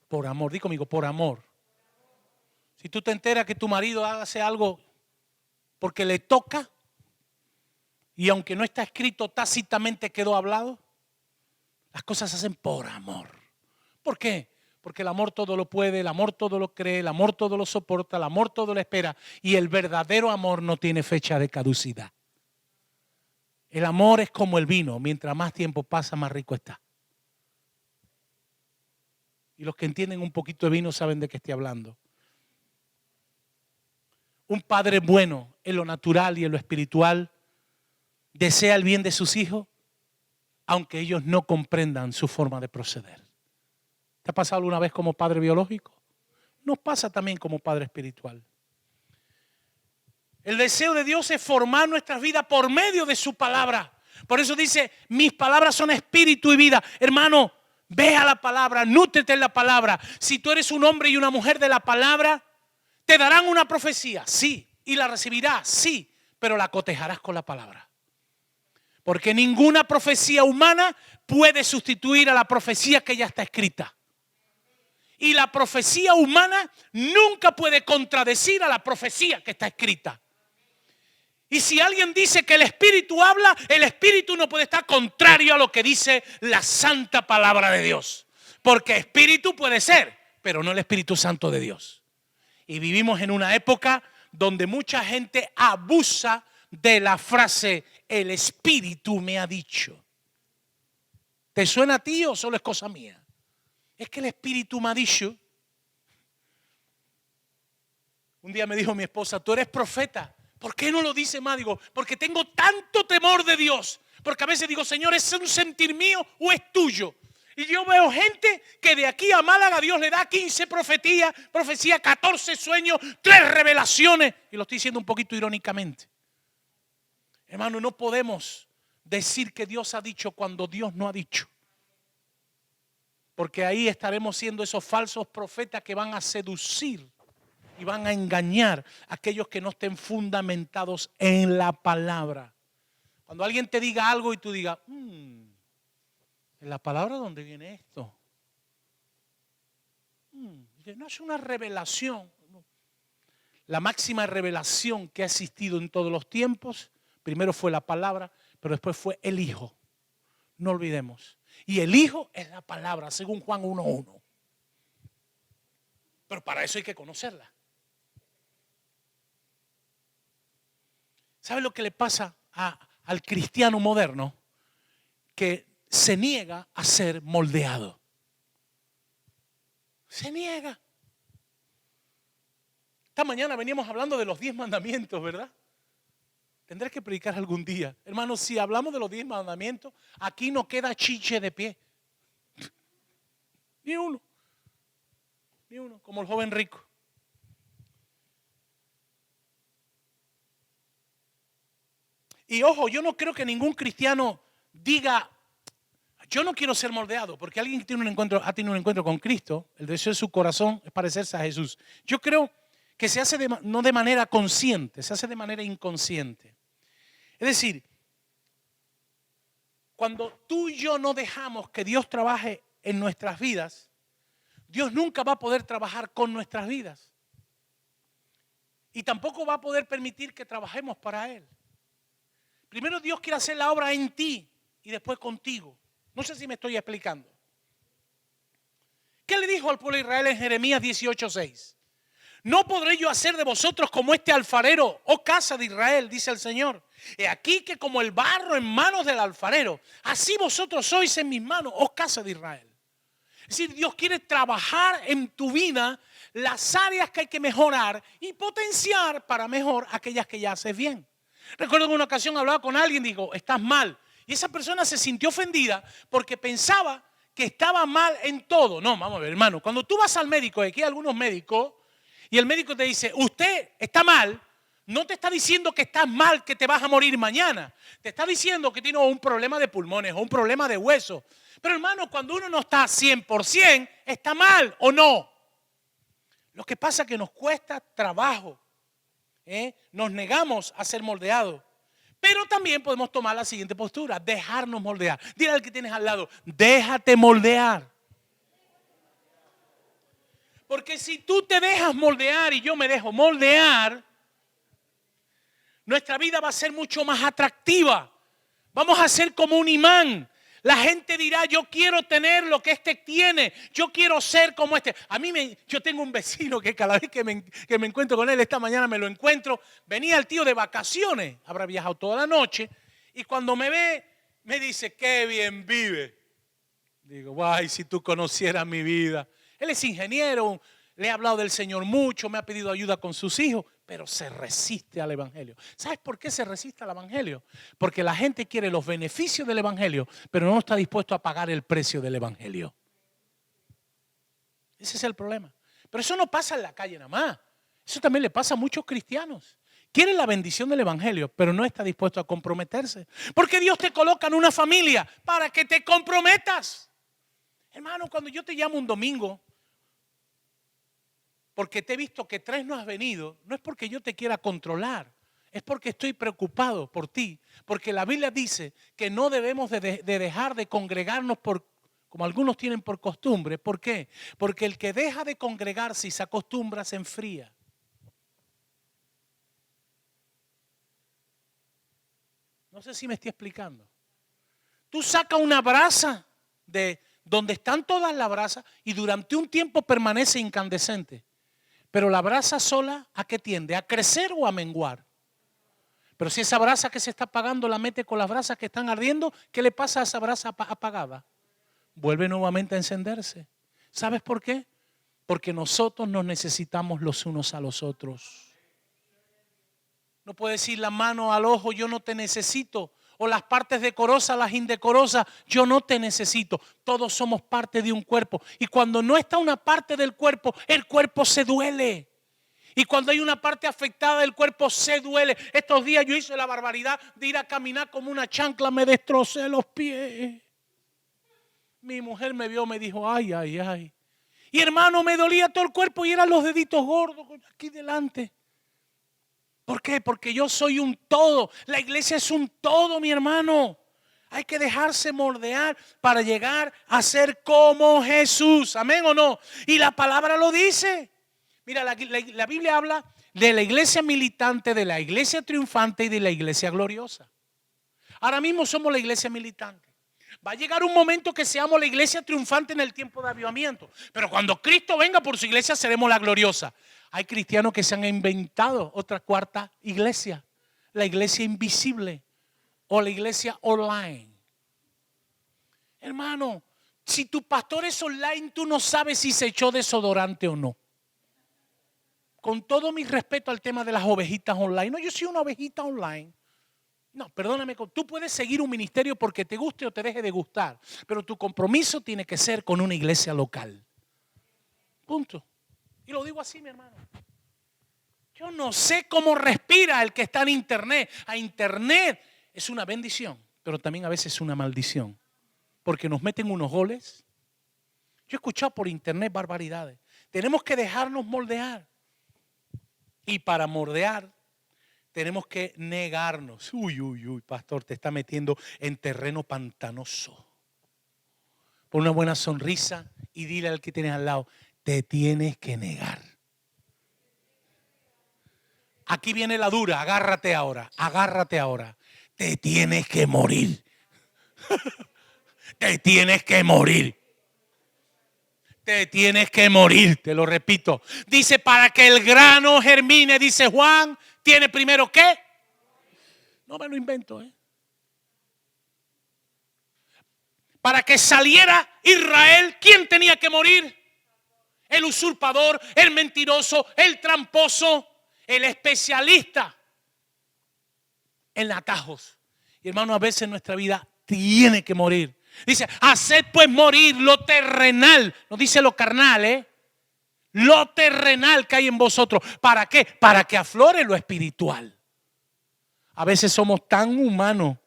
Por amor, di conmigo, por amor. Si tú te enteras que tu marido hace algo porque le toca, y aunque no está escrito, tácitamente quedó hablado, las cosas se hacen por amor. ¿Por qué? Porque el amor todo lo puede, el amor todo lo cree, el amor todo lo soporta, el amor todo lo espera, y el verdadero amor no tiene fecha de caducidad. El amor es como el vino, mientras más tiempo pasa, más rico está. Y los que entienden un poquito de vino saben de qué estoy hablando. Un padre bueno en lo natural y en lo espiritual desea el bien de sus hijos, aunque ellos no comprendan su forma de proceder. ¿Te ha pasado alguna vez como padre biológico? Nos pasa también como padre espiritual. El deseo de Dios es formar nuestras vidas por medio de su palabra. Por eso dice, mis palabras son espíritu y vida. Hermano, ve a la palabra, nútrete en la palabra. Si tú eres un hombre y una mujer de la palabra, te darán una profecía, sí, y la recibirás, sí, pero la cotejarás con la palabra. Porque ninguna profecía humana puede sustituir a la profecía que ya está escrita. Y la profecía humana nunca puede contradecir a la profecía que está escrita. Y si alguien dice que el Espíritu habla, el Espíritu no puede estar contrario a lo que dice la santa palabra de Dios. Porque Espíritu puede ser, pero no el Espíritu Santo de Dios. Y vivimos en una época donde mucha gente abusa de la frase el Espíritu me ha dicho. ¿Te suena a ti o solo es cosa mía? Es que el Espíritu me ha dicho. Un día me dijo mi esposa, tú eres profeta. ¿Por qué no lo dice más? Digo, porque tengo tanto temor de Dios. Porque a veces digo, Señor, ¿es un sentir mío o es tuyo? Y yo veo gente que de aquí a Málaga Dios le da 15 profecías, 14 sueños, 3 revelaciones. Y lo estoy diciendo un poquito irónicamente. Hermano, no podemos decir que Dios ha dicho cuando Dios no ha dicho. Porque ahí estaremos siendo esos falsos profetas que van a seducir y van a engañar a aquellos que no estén fundamentados en la palabra. Cuando alguien te diga algo y tú digas, ¿en la palabra dónde viene esto? No es una revelación. La máxima revelación que ha existido en todos los tiempos, primero fue la palabra, pero después fue el Hijo. No olvidemos. Y el Hijo es la palabra, según Juan 1:1. Pero para eso hay que conocerla. ¿Sabe lo que le pasa al cristiano moderno? Que se niega a ser moldeado. Se niega. Esta mañana veníamos hablando de los 10 mandamientos, ¿verdad? Tendré que predicar algún día. Hermanos, si hablamos de los 10 mandamientos, aquí no queda chiche de pie. Ni uno. Ni uno, como el joven rico. Y ojo, yo no creo que ningún cristiano diga, yo no quiero ser moldeado, porque alguien que ha tenido un encuentro con Cristo, el deseo de su corazón es parecerse a Jesús. Yo creo que se hace no de manera consciente, se hace de manera inconsciente. Es decir, cuando tú y yo no dejamos que Dios trabaje en nuestras vidas, Dios nunca va a poder trabajar con nuestras vidas. Y tampoco va a poder permitir que trabajemos para Él. Primero Dios quiere hacer la obra en ti y después contigo. No sé si me estoy explicando. ¿Qué le dijo al pueblo de Israel en Jeremías 18:6? No podré yo hacer de vosotros como este alfarero, oh casa de Israel, dice el Señor. He aquí que como el barro en manos del alfarero, así vosotros sois en mis manos, oh casa de Israel. Es decir, Dios quiere trabajar en tu vida las áreas que hay que mejorar y potenciar para mejor aquellas que ya haces bien. Recuerdo que en una ocasión hablaba con alguien, digo, estás mal. Y esa persona se sintió ofendida porque pensaba que estaba mal en todo. No, vamos a ver, hermano, cuando tú vas al médico, aquí hay algunos médicos, y el médico te dice, usted está mal, no te está diciendo que estás mal, que te vas a morir mañana. Te está diciendo que tienes un problema de pulmones o un problema de hueso. Pero hermano, cuando uno no está 100%, ¿está mal o no? Lo que pasa es que nos cuesta trabajo. Nos negamos a ser moldeados. Pero también podemos tomar la siguiente postura, dejarnos moldear. Dile al que tienes al lado, déjate moldear. Porque si tú te dejas moldear y yo me dejo moldear, nuestra vida va a ser mucho más atractiva. Vamos a ser como un imán. La gente dirá, yo quiero tener lo que este tiene. Yo quiero ser como este. Yo tengo un vecino que cada vez que me encuentro con él, esta mañana me lo encuentro. Venía el tío de vacaciones, habrá viajado toda la noche. Y cuando me ve, me dice, qué bien vive. Digo, guay, si tú conocieras mi vida. Él es ingeniero, le he hablado del Señor mucho, me ha pedido ayuda con sus hijos, pero se resiste al Evangelio. ¿Sabes por qué se resiste al Evangelio? Porque la gente quiere los beneficios del Evangelio, pero no está dispuesto a pagar el precio del Evangelio. Ese es el problema. Pero eso no pasa en la calle nada más. Eso también le pasa a muchos cristianos. Quieren la bendición del Evangelio, pero no está dispuesto a comprometerse. Porque Dios te coloca en una familia para que te comprometas. Hermano, cuando yo te llamo un domingo, porque te he visto que 3 no has venido, no es porque yo te quiera controlar, es porque estoy preocupado por ti. Porque la Biblia dice que no debemos de dejar de congregarnos como algunos tienen por costumbre. ¿Por qué? Porque el que deja de congregarse y se acostumbra se enfría. No sé si me estoy explicando. Tú sacas una brasa de donde están todas las brasas y durante un tiempo permanece incandescente. Pero la brasa sola, ¿a qué tiende? ¿A crecer o a menguar? Pero si esa brasa que se está apagando la mete con las brasas que están ardiendo, ¿qué le pasa a esa brasa apagada? Vuelve nuevamente a encenderse. ¿Sabes por qué? Porque nosotros nos necesitamos los unos a los otros. No puede decir la mano al ojo, yo no te necesito. O las partes decorosas, las indecorosas, yo no te necesito. Todos somos parte de un cuerpo. Y cuando no está una parte del cuerpo, el cuerpo se duele. Y cuando hay una parte afectada del cuerpo, se duele. Estos días yo hice la barbaridad de ir a caminar como una chancla, me destrocé los pies. Mi mujer me vio, me dijo, ay, ay, ay. Y hermano, me dolía todo el cuerpo y eran los deditos gordos aquí delante. ¿Por qué? Porque yo soy un todo. La iglesia es un todo, mi hermano. Hay que dejarse moldear para llegar a ser como Jesús. ¿Amén o no? Y la palabra lo dice. Mira, la Biblia habla de la iglesia militante, de la iglesia triunfante y de la iglesia gloriosa. Ahora mismo somos la iglesia militante. Va a llegar un momento que seamos la iglesia triunfante en el tiempo de avivamiento. Pero cuando Cristo venga por su iglesia, seremos la gloriosa. Hay cristianos que se han inventado otra cuarta iglesia. La iglesia invisible o la iglesia online. Hermano, si tu pastor es online, tú no sabes si se echó desodorante o no. Con todo mi respeto al tema de las ovejitas online. No, yo soy una ovejita online. No, perdóname, tú puedes seguir un ministerio porque te guste o te deje de gustar, pero tu compromiso tiene que ser con una iglesia local. Punto. Y lo digo así, mi hermano. Yo no sé cómo respira el que está en internet. A internet es una bendición, pero también a veces es una maldición, porque nos meten unos goles. Yo he escuchado por internet barbaridades. Tenemos que dejarnos moldear. Y para moldear tenemos que negarnos. Uy, pastor, te está metiendo en terreno pantanoso. Pon una buena sonrisa y dile al que tienes al lado, te tienes que negar. Aquí viene la dura, agárrate ahora. Te tienes que morir. Te tienes que morir. Te tienes que morir, te lo repito. Dice, para que el grano germine, dice Juan, ¿tiene primero qué? No me lo invento, Para que saliera Israel, ¿quién tenía que morir? El usurpador, el mentiroso, el tramposo, el especialista en atajos. Y hermano, a veces nuestra vida tiene que morir. Dice, haced pues morir lo terrenal. No dice lo carnal, lo terrenal que hay en vosotros. ¿Para qué? Para que aflore lo espiritual. A veces somos tan humanos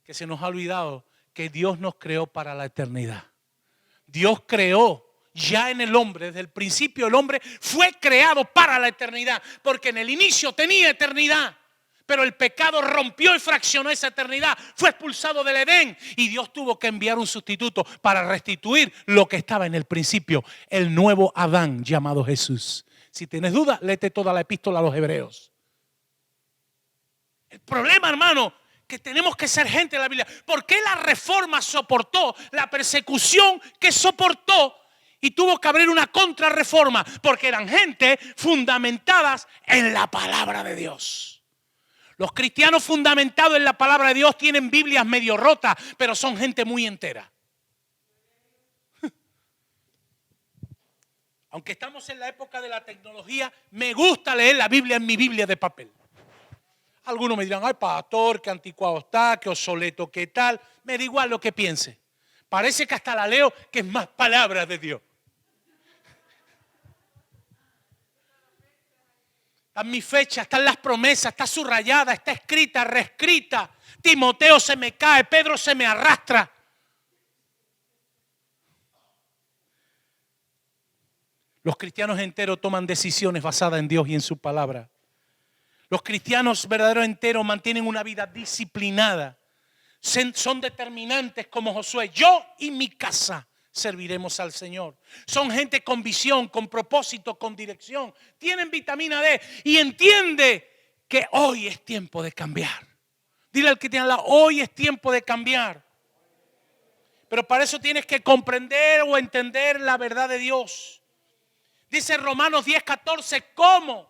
que se nos ha olvidado que Dios nos creó para la eternidad. Dios creó ya en el hombre, desde el principio el hombre fue creado para la eternidad, porque en el inicio tenía eternidad. Pero el pecado rompió y fraccionó esa eternidad. Fue expulsado del Edén y Dios tuvo que enviar un sustituto para restituir lo que estaba en el principio. El nuevo Adán llamado Jesús. Si tienes dudas, léete toda la epístola a los Hebreos. El problema, hermano, que tenemos que ser gente de la Biblia. ¿Por qué la Reforma soportó la persecución que soportó y tuvo que abrir una contrarreforma? Porque eran gente fundamentadas en la palabra de Dios. Los cristianos fundamentados en la palabra de Dios tienen Biblias medio rotas, pero son gente muy entera. Aunque estamos en la época de la tecnología, me gusta leer la Biblia en mi Biblia de papel. Algunos me dirán, ay pastor, qué anticuado está, qué obsoleto, qué tal. Me da igual lo que piense. Parece que hasta la leo que es más palabra de Dios. Están mis fechas, están las promesas, está subrayada, está escrita, reescrita. Timoteo se me cae, Pedro se me arrastra. Los cristianos enteros toman decisiones basadas en Dios y en su palabra. Los cristianos verdaderos enteros mantienen una vida disciplinada. Son determinantes como Josué. Yo y mi casa serviremos al Señor. Son gente con visión, con propósito, con dirección. Tienen vitamina D y entiende que hoy es tiempo de cambiar. Dile al que tiene al lado, hoy es tiempo de cambiar. Pero para eso tienes que comprender o entender la verdad de Dios. Dice Romanos 10:14, ¿cómo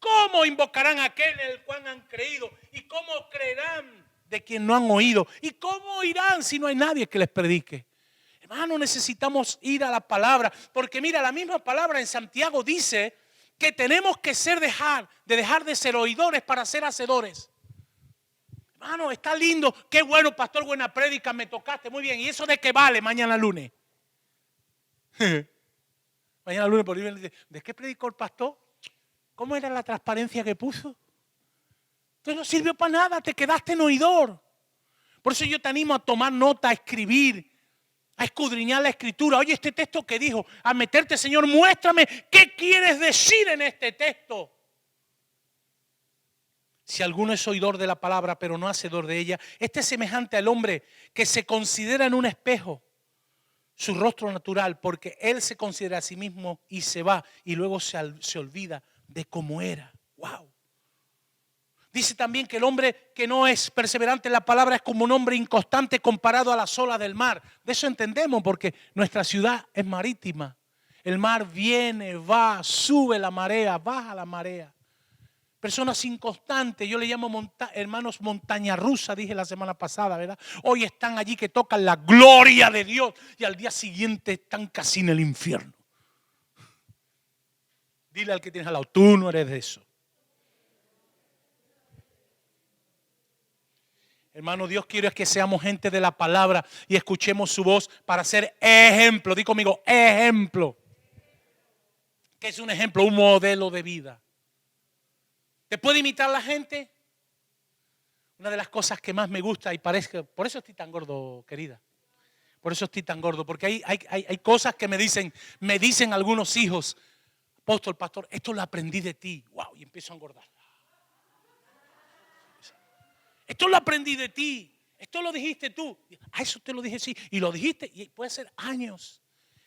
¿cómo invocarán a aquel en el cual han creído? ¿Y cómo creerán de quien no han oído? ¿Y cómo irán si no hay nadie que les predique? Hermano, necesitamos ir a la palabra, porque mira, la misma palabra en Santiago dice que tenemos que dejar de ser oidores para ser hacedores. Hermano, está lindo, qué bueno, pastor, buena prédica, me tocaste, muy bien. ¿Y eso de qué vale mañana lunes? Mañana lunes por ahí dice, ¿de qué predicó el pastor? ¿Cómo era la transparencia que puso? Entonces no sirvió para nada, te quedaste en oidor. Por eso yo te animo a tomar nota, a escribir, a escudriñar la escritura. Oye, este texto que dijo, a meterte, Señor, muéstrame qué quieres decir en este texto. Si alguno es oidor de la palabra, pero no hacedor de ella, este es semejante al hombre que se considera en un espejo su rostro natural, porque él se considera a sí mismo y se va, y luego se olvida de cómo era. Wow. Dice también que el hombre que no es perseverante en la palabra es como un hombre inconstante comparado a las olas del mar. De eso entendemos, porque nuestra ciudad es marítima. El mar viene, va, sube la marea, baja la marea. Personas inconstantes, yo le llamo hermanos montaña rusa, dije la semana pasada, ¿verdad? Hoy están allí que tocan la gloria de Dios y al día siguiente están casi en el infierno. Dile al que tienes al lado, tú no eres de eso. Hermano, Dios quiere que seamos gente de la palabra y escuchemos su voz para ser ejemplo. Di conmigo, ejemplo. ¿Qué es un ejemplo? Un modelo de vida. ¿Te puede imitar la gente? Una de las cosas que más me gusta y parece, por eso estoy tan gordo, querida. Por eso estoy tan gordo, porque hay cosas que me dicen algunos hijos, apóstol, pastor, esto lo aprendí de ti. Wow, y empiezo a engordar. Esto lo aprendí de ti. Esto lo dijiste tú. A eso te lo dije, sí. Y lo dijiste y puede ser años.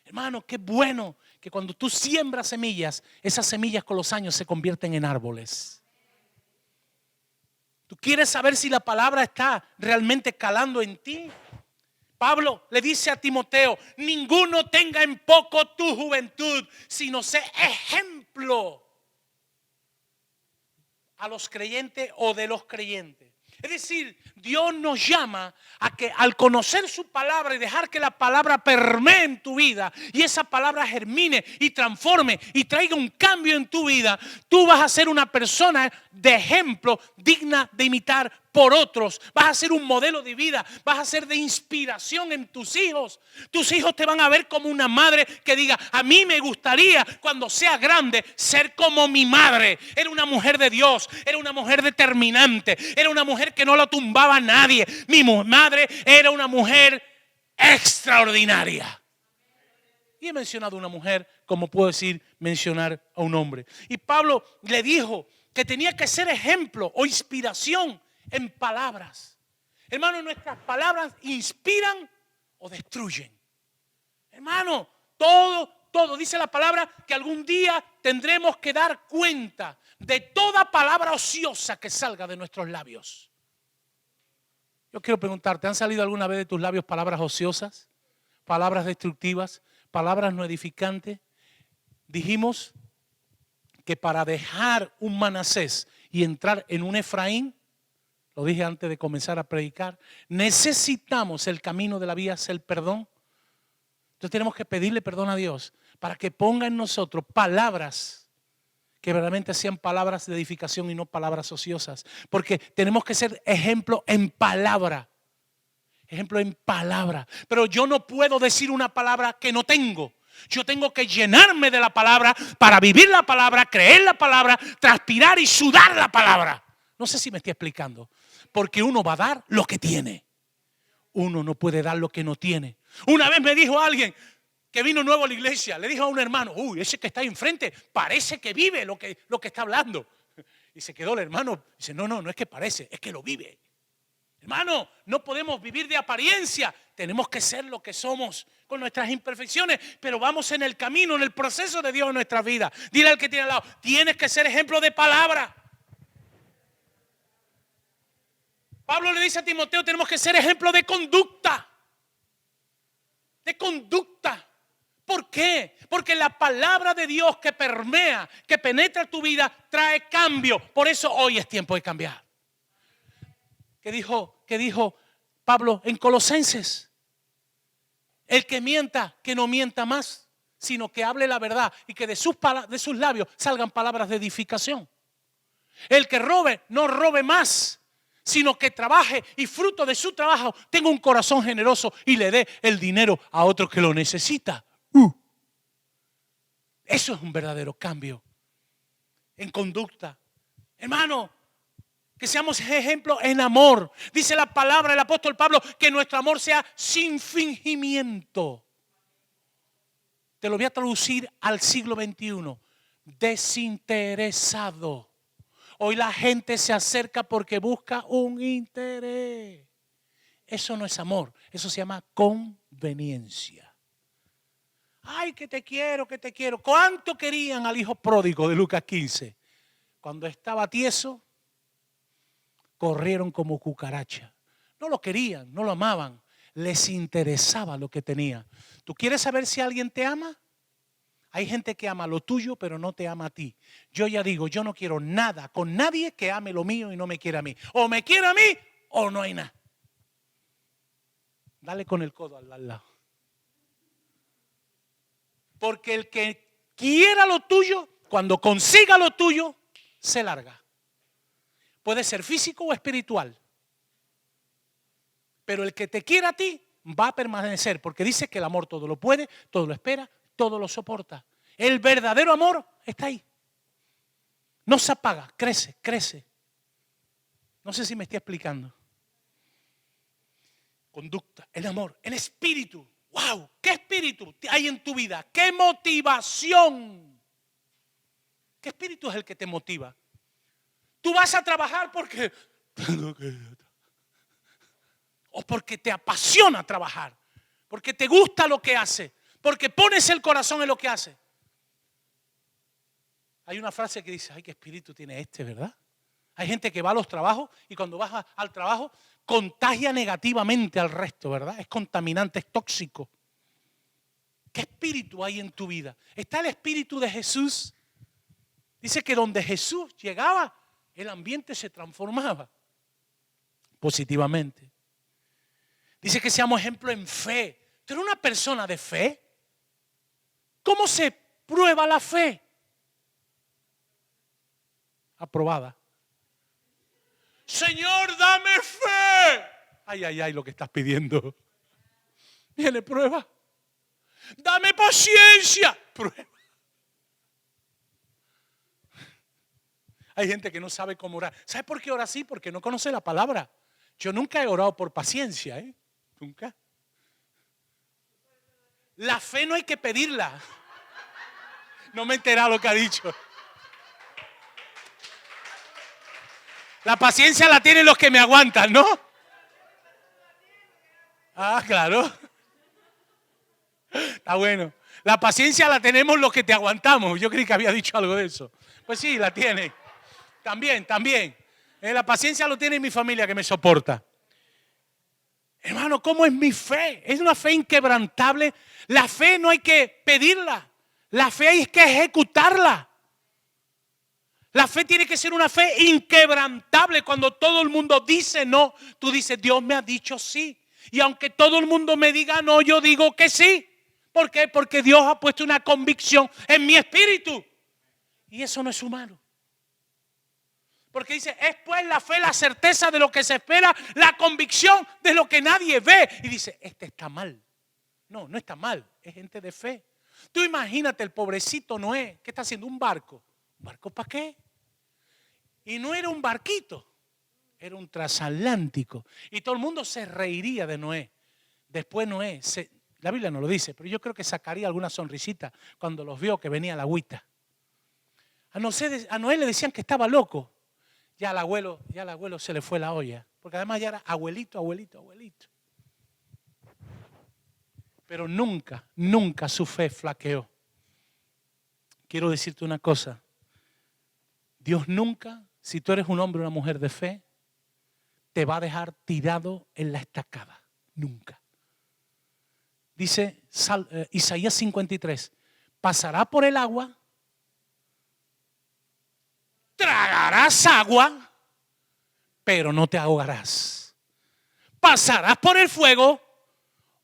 Hermano, qué bueno que cuando tú siembras semillas, esas semillas con los años se convierten en árboles. ¿Tú quieres saber si la palabra está realmente calando en ti? Pablo le dice a Timoteo, ninguno tenga en poco tu juventud, sino sé ejemplo a los creyentes o de los creyentes. Es decir, Dios nos llama a que al conocer su palabra y dejar que la palabra permee en tu vida y esa palabra germine y transforme y traiga un cambio en tu vida, tú vas a ser una persona de ejemplo digna de imitar por otros. Vas a ser un modelo de vida, vas a ser de inspiración en tus hijos. Tus hijos te van a ver como una madre que diga, a mí me gustaría cuando sea grande ser como mi madre. Era una mujer de Dios, era una mujer determinante, era una mujer que no lo tumbaba a nadie. Mi madre era una mujer extraordinaria. Y he mencionado a una mujer, como puedo decir, mencionar a un hombre. Y Pablo le dijo que tenía que ser ejemplo o inspiración en palabras. Hermano, nuestras palabras inspiran o destruyen. Hermano, todo dice la palabra que algún día tendremos que dar cuenta de toda palabra ociosa que salga de nuestros labios. Yo quiero preguntarte, ¿han salido alguna vez de tus labios palabras ociosas? Palabras destructivas, palabras no edificantes. Dijimos que para dejar un Manasés y entrar en un Efraín, lo dije antes de comenzar a predicar, necesitamos el camino de la vida, es el perdón. Entonces tenemos que pedirle perdón a Dios para que ponga en nosotros palabras que verdaderamente sean palabras de edificación y no palabras ociosas. Porque tenemos que ser ejemplo en palabra. Ejemplo en palabra. Pero yo no puedo decir una palabra que no tengo. Yo tengo que llenarme de la palabra para vivir la palabra, creer la palabra, transpirar y sudar la palabra. No sé si me estoy explicando. Porque uno va a dar lo que tiene. Uno no puede dar lo que no tiene. Una vez me dijo alguien que vino nuevo a la iglesia, le dijo a un hermano, uy, ese que está ahí enfrente parece que vive lo que está hablando. Y se quedó el hermano, dice, no es que parece, es que lo vive. Hermano, no podemos vivir de apariencia, tenemos que ser lo que somos con nuestras imperfecciones, pero vamos en el camino, en el proceso de Dios en nuestra vida. Dile al que tiene al lado, tienes que ser ejemplo de palabra. Pablo le dice a Timoteo, tenemos que ser ejemplo de conducta. De conducta. ¿Por qué? Porque la palabra de Dios que permea, que penetra tu vida, trae cambio. Por eso hoy es tiempo de cambiar. ¿Qué dijo Pablo en Colosenses? El que mienta, que no mienta más, sino que hable la verdad y que de sus labios salgan palabras de edificación. El que robe, no robe más, sino que trabaje y fruto de su trabajo tenga un corazón generoso y le dé el dinero a otro que lo necesita. Eso es un verdadero cambio en conducta. Hermano, que seamos ejemplo en amor. Dice la palabra del apóstol Pablo que nuestro amor sea sin fingimiento. Te lo voy a traducir al siglo XXI. Desinteresado. Hoy la gente se acerca porque busca un interés. Eso no es amor, eso se llama conveniencia. Ay, que te quiero, que te quiero. ¿Cuánto querían al hijo pródigo de Lucas 15? Cuando estaba tieso, corrieron como cucaracha. No lo querían, no lo amaban. Les interesaba lo que tenía. ¿Tú quieres saber si alguien te ama? Hay gente que ama lo tuyo, pero no te ama a ti. Yo ya digo, yo no quiero nada con nadie que ame lo mío y no me quiera a mí. O me quiere a mí o no hay nada. Dale con el codo al lado. Porque el que quiera lo tuyo, cuando consiga lo tuyo, se larga. Puede ser físico o espiritual. Pero el que te quiera a ti va a permanecer, porque dice que el amor todo lo puede, todo lo espera, todo lo soporta. El verdadero amor está ahí. No se apaga, crece, crece. No sé si me estoy explicando. Conducta, el amor, el espíritu. ¡Wow! ¿Qué espíritu hay en tu vida? ¿Qué motivación? ¿Qué espíritu es el que te motiva? Tú vas a trabajar porque o porque te apasiona trabajar, porque te gusta lo que hace, porque pones el corazón en lo que hace. Hay una frase que dice, ay, qué espíritu tiene este, ¿verdad? Hay gente que va a los trabajos y cuando vas al trabajo contagia negativamente al resto, ¿verdad? Es contaminante, es tóxico. ¿Qué espíritu hay en tu vida? ¿Está el espíritu de Jesús? Dice que donde Jesús llegaba, el ambiente se transformaba positivamente. Dice que seamos ejemplo en fe. ¿Tú eres una persona de fe? ¿Cómo se prueba la fe? Aprobada. Señor, dame fe. Ay, ay, ay, lo que estás pidiendo. Viene prueba. Dame paciencia. Prueba. Hay gente que no sabe cómo orar. ¿Sabe por qué ora así? Porque no conoce la palabra. Yo nunca he orado por paciencia, ¿eh? Nunca. La fe no hay que pedirla. No me he enterado lo que ha dicho. La paciencia la tienen los que me aguantan, ¿no? Ah, claro. Está bueno. La paciencia la tenemos los que te aguantamos. Yo creí que había dicho algo de eso. Pues sí, la tiene. También. La paciencia lo tiene mi familia que me soporta. Hermano, ¿cómo es mi fe? Es una fe inquebrantable. La fe no hay que pedirla. La fe hay que ejecutarla. La fe tiene que ser una fe inquebrantable. Cuando todo el mundo dice no, tú dices, Dios me ha dicho sí. Y aunque todo el mundo me diga no, yo digo que sí. ¿Por qué? Porque Dios ha puesto una convicción en mi espíritu. Y eso no es humano. Porque dice, es pues la fe, la certeza de lo que se espera, la convicción de lo que nadie ve. Y dice, este está mal. No, no está mal, es gente de fe. Tú imagínate el pobrecito Noé, ¿qué está haciendo? Un barco. ¿Un barco para qué? Y no era un barquito, era un transatlántico. Y todo el mundo se reiría de Noé. Después Noé, la Biblia no lo dice, pero yo creo que sacaría alguna sonrisita cuando los vio que venía la agüita. A Noé le decían que estaba loco. Ya al abuelo se le fue la olla. Porque además ya era abuelito. Pero nunca su fe flaqueó. Quiero decirte una cosa. Dios nunca, si tú eres un hombre o una mujer de fe, te va a dejar tirado en la estacada. Nunca. Dice Isaías 53. pasarás por el agua, tragarás agua, pero no te ahogarás. Pasarás por el fuego,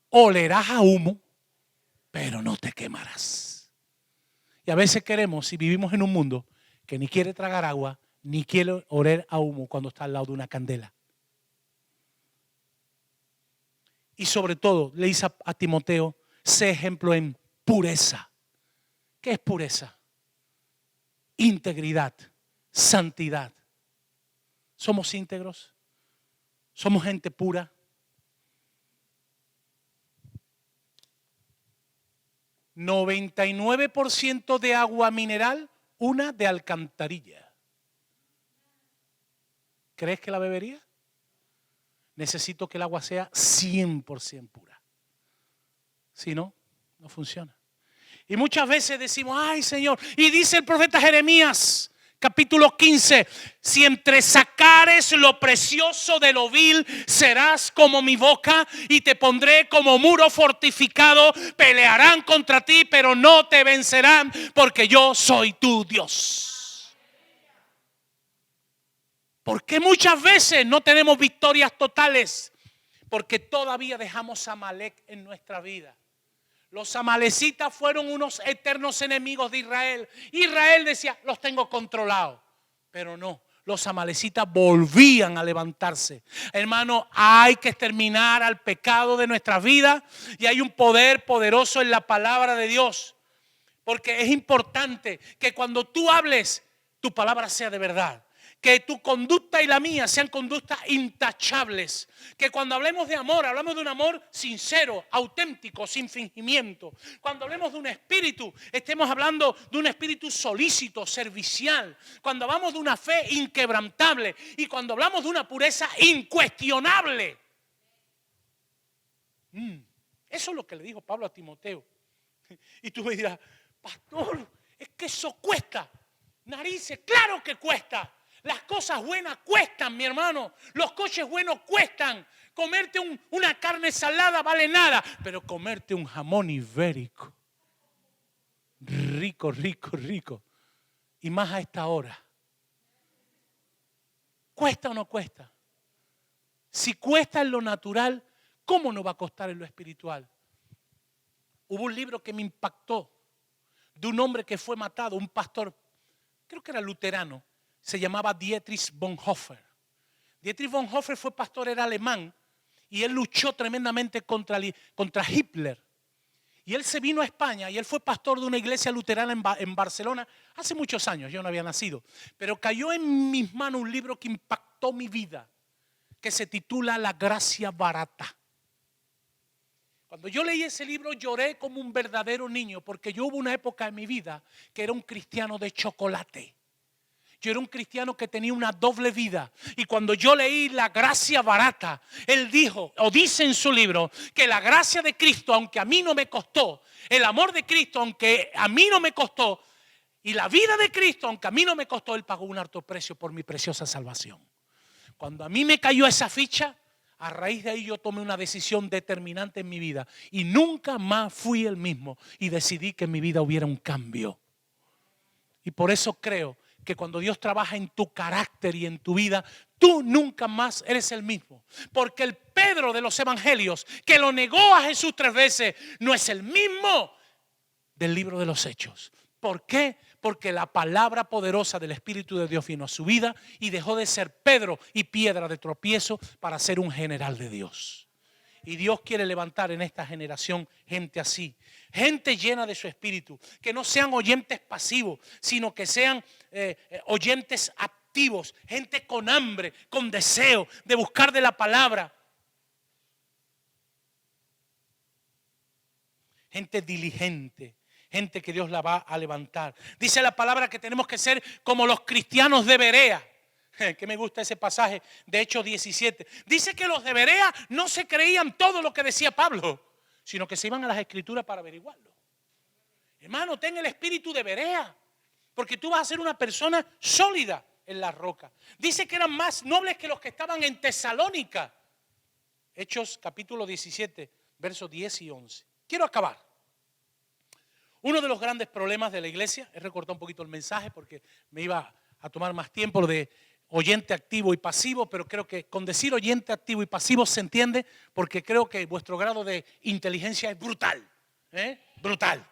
olerás a humo, pero no te quemarás. Y a veces queremos, si vivimos en un mundo que ni quiere tragar agua, ni quiere oler a humo cuando está al lado de una candela. Y sobre todo, le dice a Timoteo, sé ejemplo en pureza. ¿Qué es pureza? Integridad, santidad. ¿Somos íntegros? ¿Somos gente pura? ¿99% de agua mineral, una de alcantarilla? ¿Crees que la bebería? Necesito que el agua sea 100% pura. Si no, no funciona. Y muchas veces decimos, ay Señor, y dice el profeta Jeremías, capítulo 15, si entresacares lo precioso de lo vil, serás como mi boca y te pondré como muro fortificado. Pelearán contra ti, pero no te vencerán, porque yo soy tu Dios. ¿Por qué muchas veces no tenemos victorias totales? Porque todavía dejamos a Amalek en nuestra vida. Los amalecitas fueron unos eternos enemigos de Israel. Israel decía, los tengo controlados. Pero no, los amalecitas volvían a levantarse. Hermano, hay que exterminar al pecado de nuestras vidas. Y hay un poder poderoso en la palabra de Dios. Porque es importante que cuando tú hables, tu palabra sea de verdad. Que tu conducta y la mía sean conductas intachables. Que cuando hablemos de amor, hablamos de un amor sincero, auténtico, sin fingimiento. Cuando hablemos de un espíritu, estemos hablando de un espíritu solícito, servicial. Cuando hablamos de una fe inquebrantable. Y cuando hablamos de una pureza incuestionable. Eso es lo que le dijo Pablo a Timoteo. Y tú me dirás, pastor, es que eso cuesta. Narices, claro que cuesta. Las cosas buenas cuestan, mi hermano. Los coches buenos cuestan. Comerte una carne salada vale nada. Pero comerte un jamón ibérico, rico, rico, rico. Y más a esta hora. ¿Cuesta o no cuesta? Si cuesta en lo natural, ¿cómo no va a costar en lo espiritual? Hubo un libro que me impactó de un hombre que fue matado, un pastor, creo que era luterano. Se llamaba Dietrich Bonhoeffer. Dietrich Bonhoeffer fue pastor, era alemán, y él luchó tremendamente contra Hitler. Y él se vino a España y él fue pastor de una iglesia luterana en Barcelona hace muchos años, yo no había nacido. Pero cayó en mis manos un libro que impactó mi vida, que se titula La gracia barata. Cuando yo leí ese libro lloré como un verdadero niño, porque yo hubo una época en mi vida que era un cristiano de chocolate. Yo era un cristiano que tenía una doble vida. Y cuando yo leí La gracia barata, él dijo, o dice en su libro, que la gracia de Cristo, aunque a mí no me costó, el amor de Cristo, aunque a mí no me costó, y la vida de Cristo, aunque a mí no me costó, él pagó un alto precio por mi preciosa salvación. Cuando a mí me cayó esa ficha, a raíz de ahí yo tomé una decisión determinante en mi vida. Y nunca más fui el mismo. Y decidí que en mi vida hubiera un cambio. Y por eso creo que cuando Dios trabaja en tu carácter y en tu vida, tú nunca más eres el mismo. Porque el Pedro de los evangelios, que lo negó a Jesús 3 veces, no es el mismo del libro de los Hechos. ¿Por qué? Porque la palabra poderosa del Espíritu de Dios vino a su vida y dejó de ser Pedro y piedra de tropiezo para ser un general de Dios. Y Dios quiere levantar en esta generación gente así, gente llena de su espíritu, que no sean oyentes pasivos, sino que sean oyentes activos, gente con hambre, con deseo de buscar de la palabra. Gente diligente, gente que Dios la va a levantar. Dice la palabra que tenemos que ser como los cristianos de Berea. Que me gusta ese pasaje de Hechos 17. Dice que los de Berea no se creían todo lo que decía Pablo, sino que se iban a las escrituras para averiguarlo. Hermano, ten el espíritu de Berea, porque tú vas a ser una persona sólida en la roca. Dice que eran más nobles que los que estaban en Tesalónica. Hechos capítulo 17, versos 10 y 11. Quiero acabar. Uno de los grandes problemas de la iglesia, he recortado un poquito el mensaje porque me iba a tomar más tiempo lo de oyente activo y pasivo, pero creo que con decir oyente activo y pasivo se entiende porque creo que vuestro grado de inteligencia es brutal, brutal.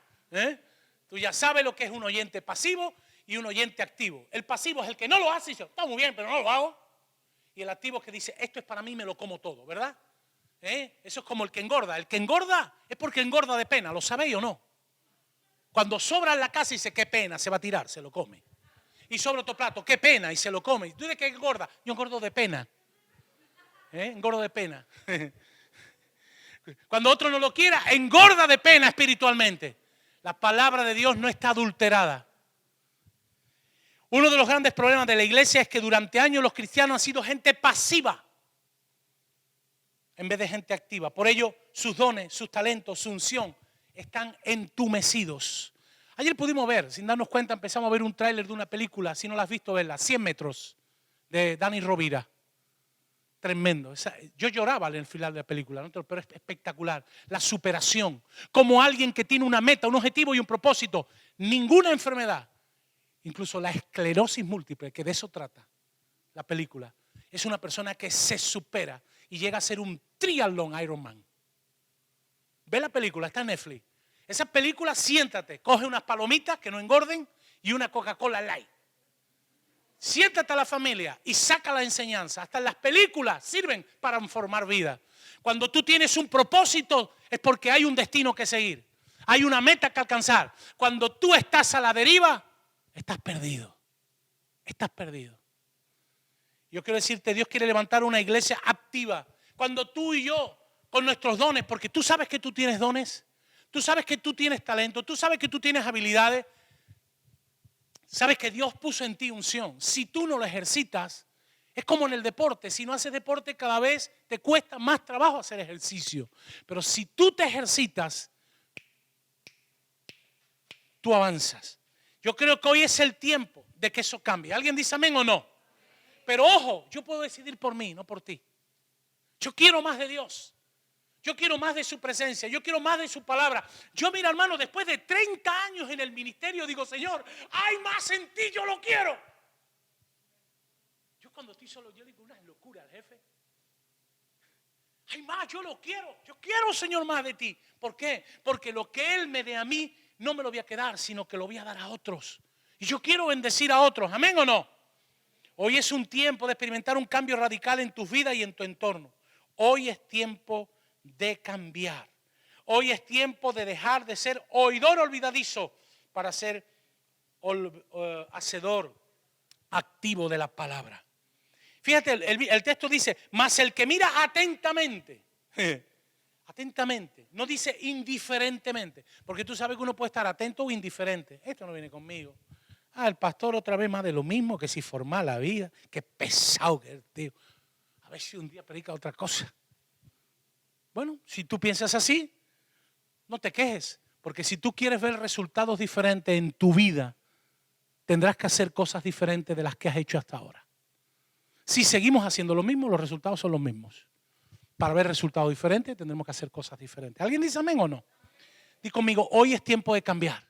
Tú ya sabes lo que es un oyente pasivo y un oyente activo. El pasivo es el que no lo hace y dice, está muy bien, pero no lo hago. Y el activo es que dice, esto es para mí, me lo como todo, ¿verdad? Eso es como el que engorda. El que engorda es porque engorda de pena, ¿lo sabéis o no? Cuando sobra en la casa y dice, qué pena, se va a tirar, se lo come. Y sobra otro plato, qué pena, y se lo come. ¿Tú de qué engorda? Yo engordo de pena. Engordo de pena. Cuando otro no lo quiera, engorda de pena espiritualmente. La palabra de Dios no está adulterada. Uno de los grandes problemas de la iglesia es que durante años los cristianos han sido gente pasiva en vez de gente activa. Por ello, sus dones, sus talentos, su unción están entumecidos. Ayer pudimos ver, sin darnos cuenta, empezamos a ver un tráiler de una película, si no la has visto, verla, 100 metros, de Dani Rovira. Tremendo. Yo lloraba en el final de la película, ¿no? Pero es espectacular. La superación. Como alguien que tiene una meta, un objetivo y un propósito. Ninguna enfermedad, incluso la esclerosis múltiple, que de eso trata la película, es una persona que se supera y llega a ser un triatlón Ironman. Ve la película, está en Netflix. Esa película, siéntate, coge unas palomitas que no engorden y una Coca-Cola Light. Siéntate a la familia y saca la enseñanza. Hasta las películas sirven para formar vida. Cuando tú tienes un propósito es porque hay un destino que seguir. Hay una meta que alcanzar. Cuando tú estás a la deriva, estás perdido. Estás perdido. Yo quiero decirte, Dios quiere levantar una iglesia activa. Cuando tú y yo, con nuestros dones, porque tú sabes que tú tienes dones, tú sabes que tú tienes talento, tú sabes que tú tienes habilidades, sabes que Dios puso en ti unción. Si tú no lo ejercitas, es como en el deporte. Si no haces deporte, cada vez te cuesta más trabajo hacer ejercicio. Pero si tú te ejercitas, tú avanzas. Yo creo que hoy es el tiempo de que eso cambie. ¿Alguien dice amén o no? Pero ojo, yo puedo decidir por mí, no por ti. Yo quiero más de Dios. Yo quiero más de su presencia. Yo quiero más de su palabra. Yo, mira, hermano, después de 30 años en el ministerio, digo, Señor, hay más en ti, yo lo quiero. Yo cuando estoy solo, yo digo, una locura, jefe. Hay más, yo lo quiero. Yo quiero, Señor, más de ti. ¿Por qué? Porque lo que Él me dé a mí, no me lo voy a quedar, sino que lo voy a dar a otros. Y yo quiero bendecir a otros. ¿Amén o no? Hoy es un tiempo de experimentar un cambio radical en tu vida y en tu entorno. Hoy es tiempo de cambiar. Hoy es tiempo de dejar de ser oidor olvidadizo para ser hacedor activo de la palabra. Fíjate, el texto dice, mas el que mira atentamente, atentamente, no dice indiferentemente, porque tú sabes que uno puede estar atento o indiferente. Esto no viene conmigo. El pastor otra vez más de lo mismo, que si formal la vida, que pesado que es el tío. A ver si un día predica otra cosa. Bueno, si tú piensas así, no te quejes, porque si tú quieres ver resultados diferentes en tu vida, tendrás que hacer cosas diferentes de las que has hecho hasta ahora. Si seguimos haciendo lo mismo, los resultados son los mismos. Para ver resultados diferentes, tendremos que hacer cosas diferentes. ¿Alguien dice amén o no? Di conmigo, hoy es tiempo de cambiar.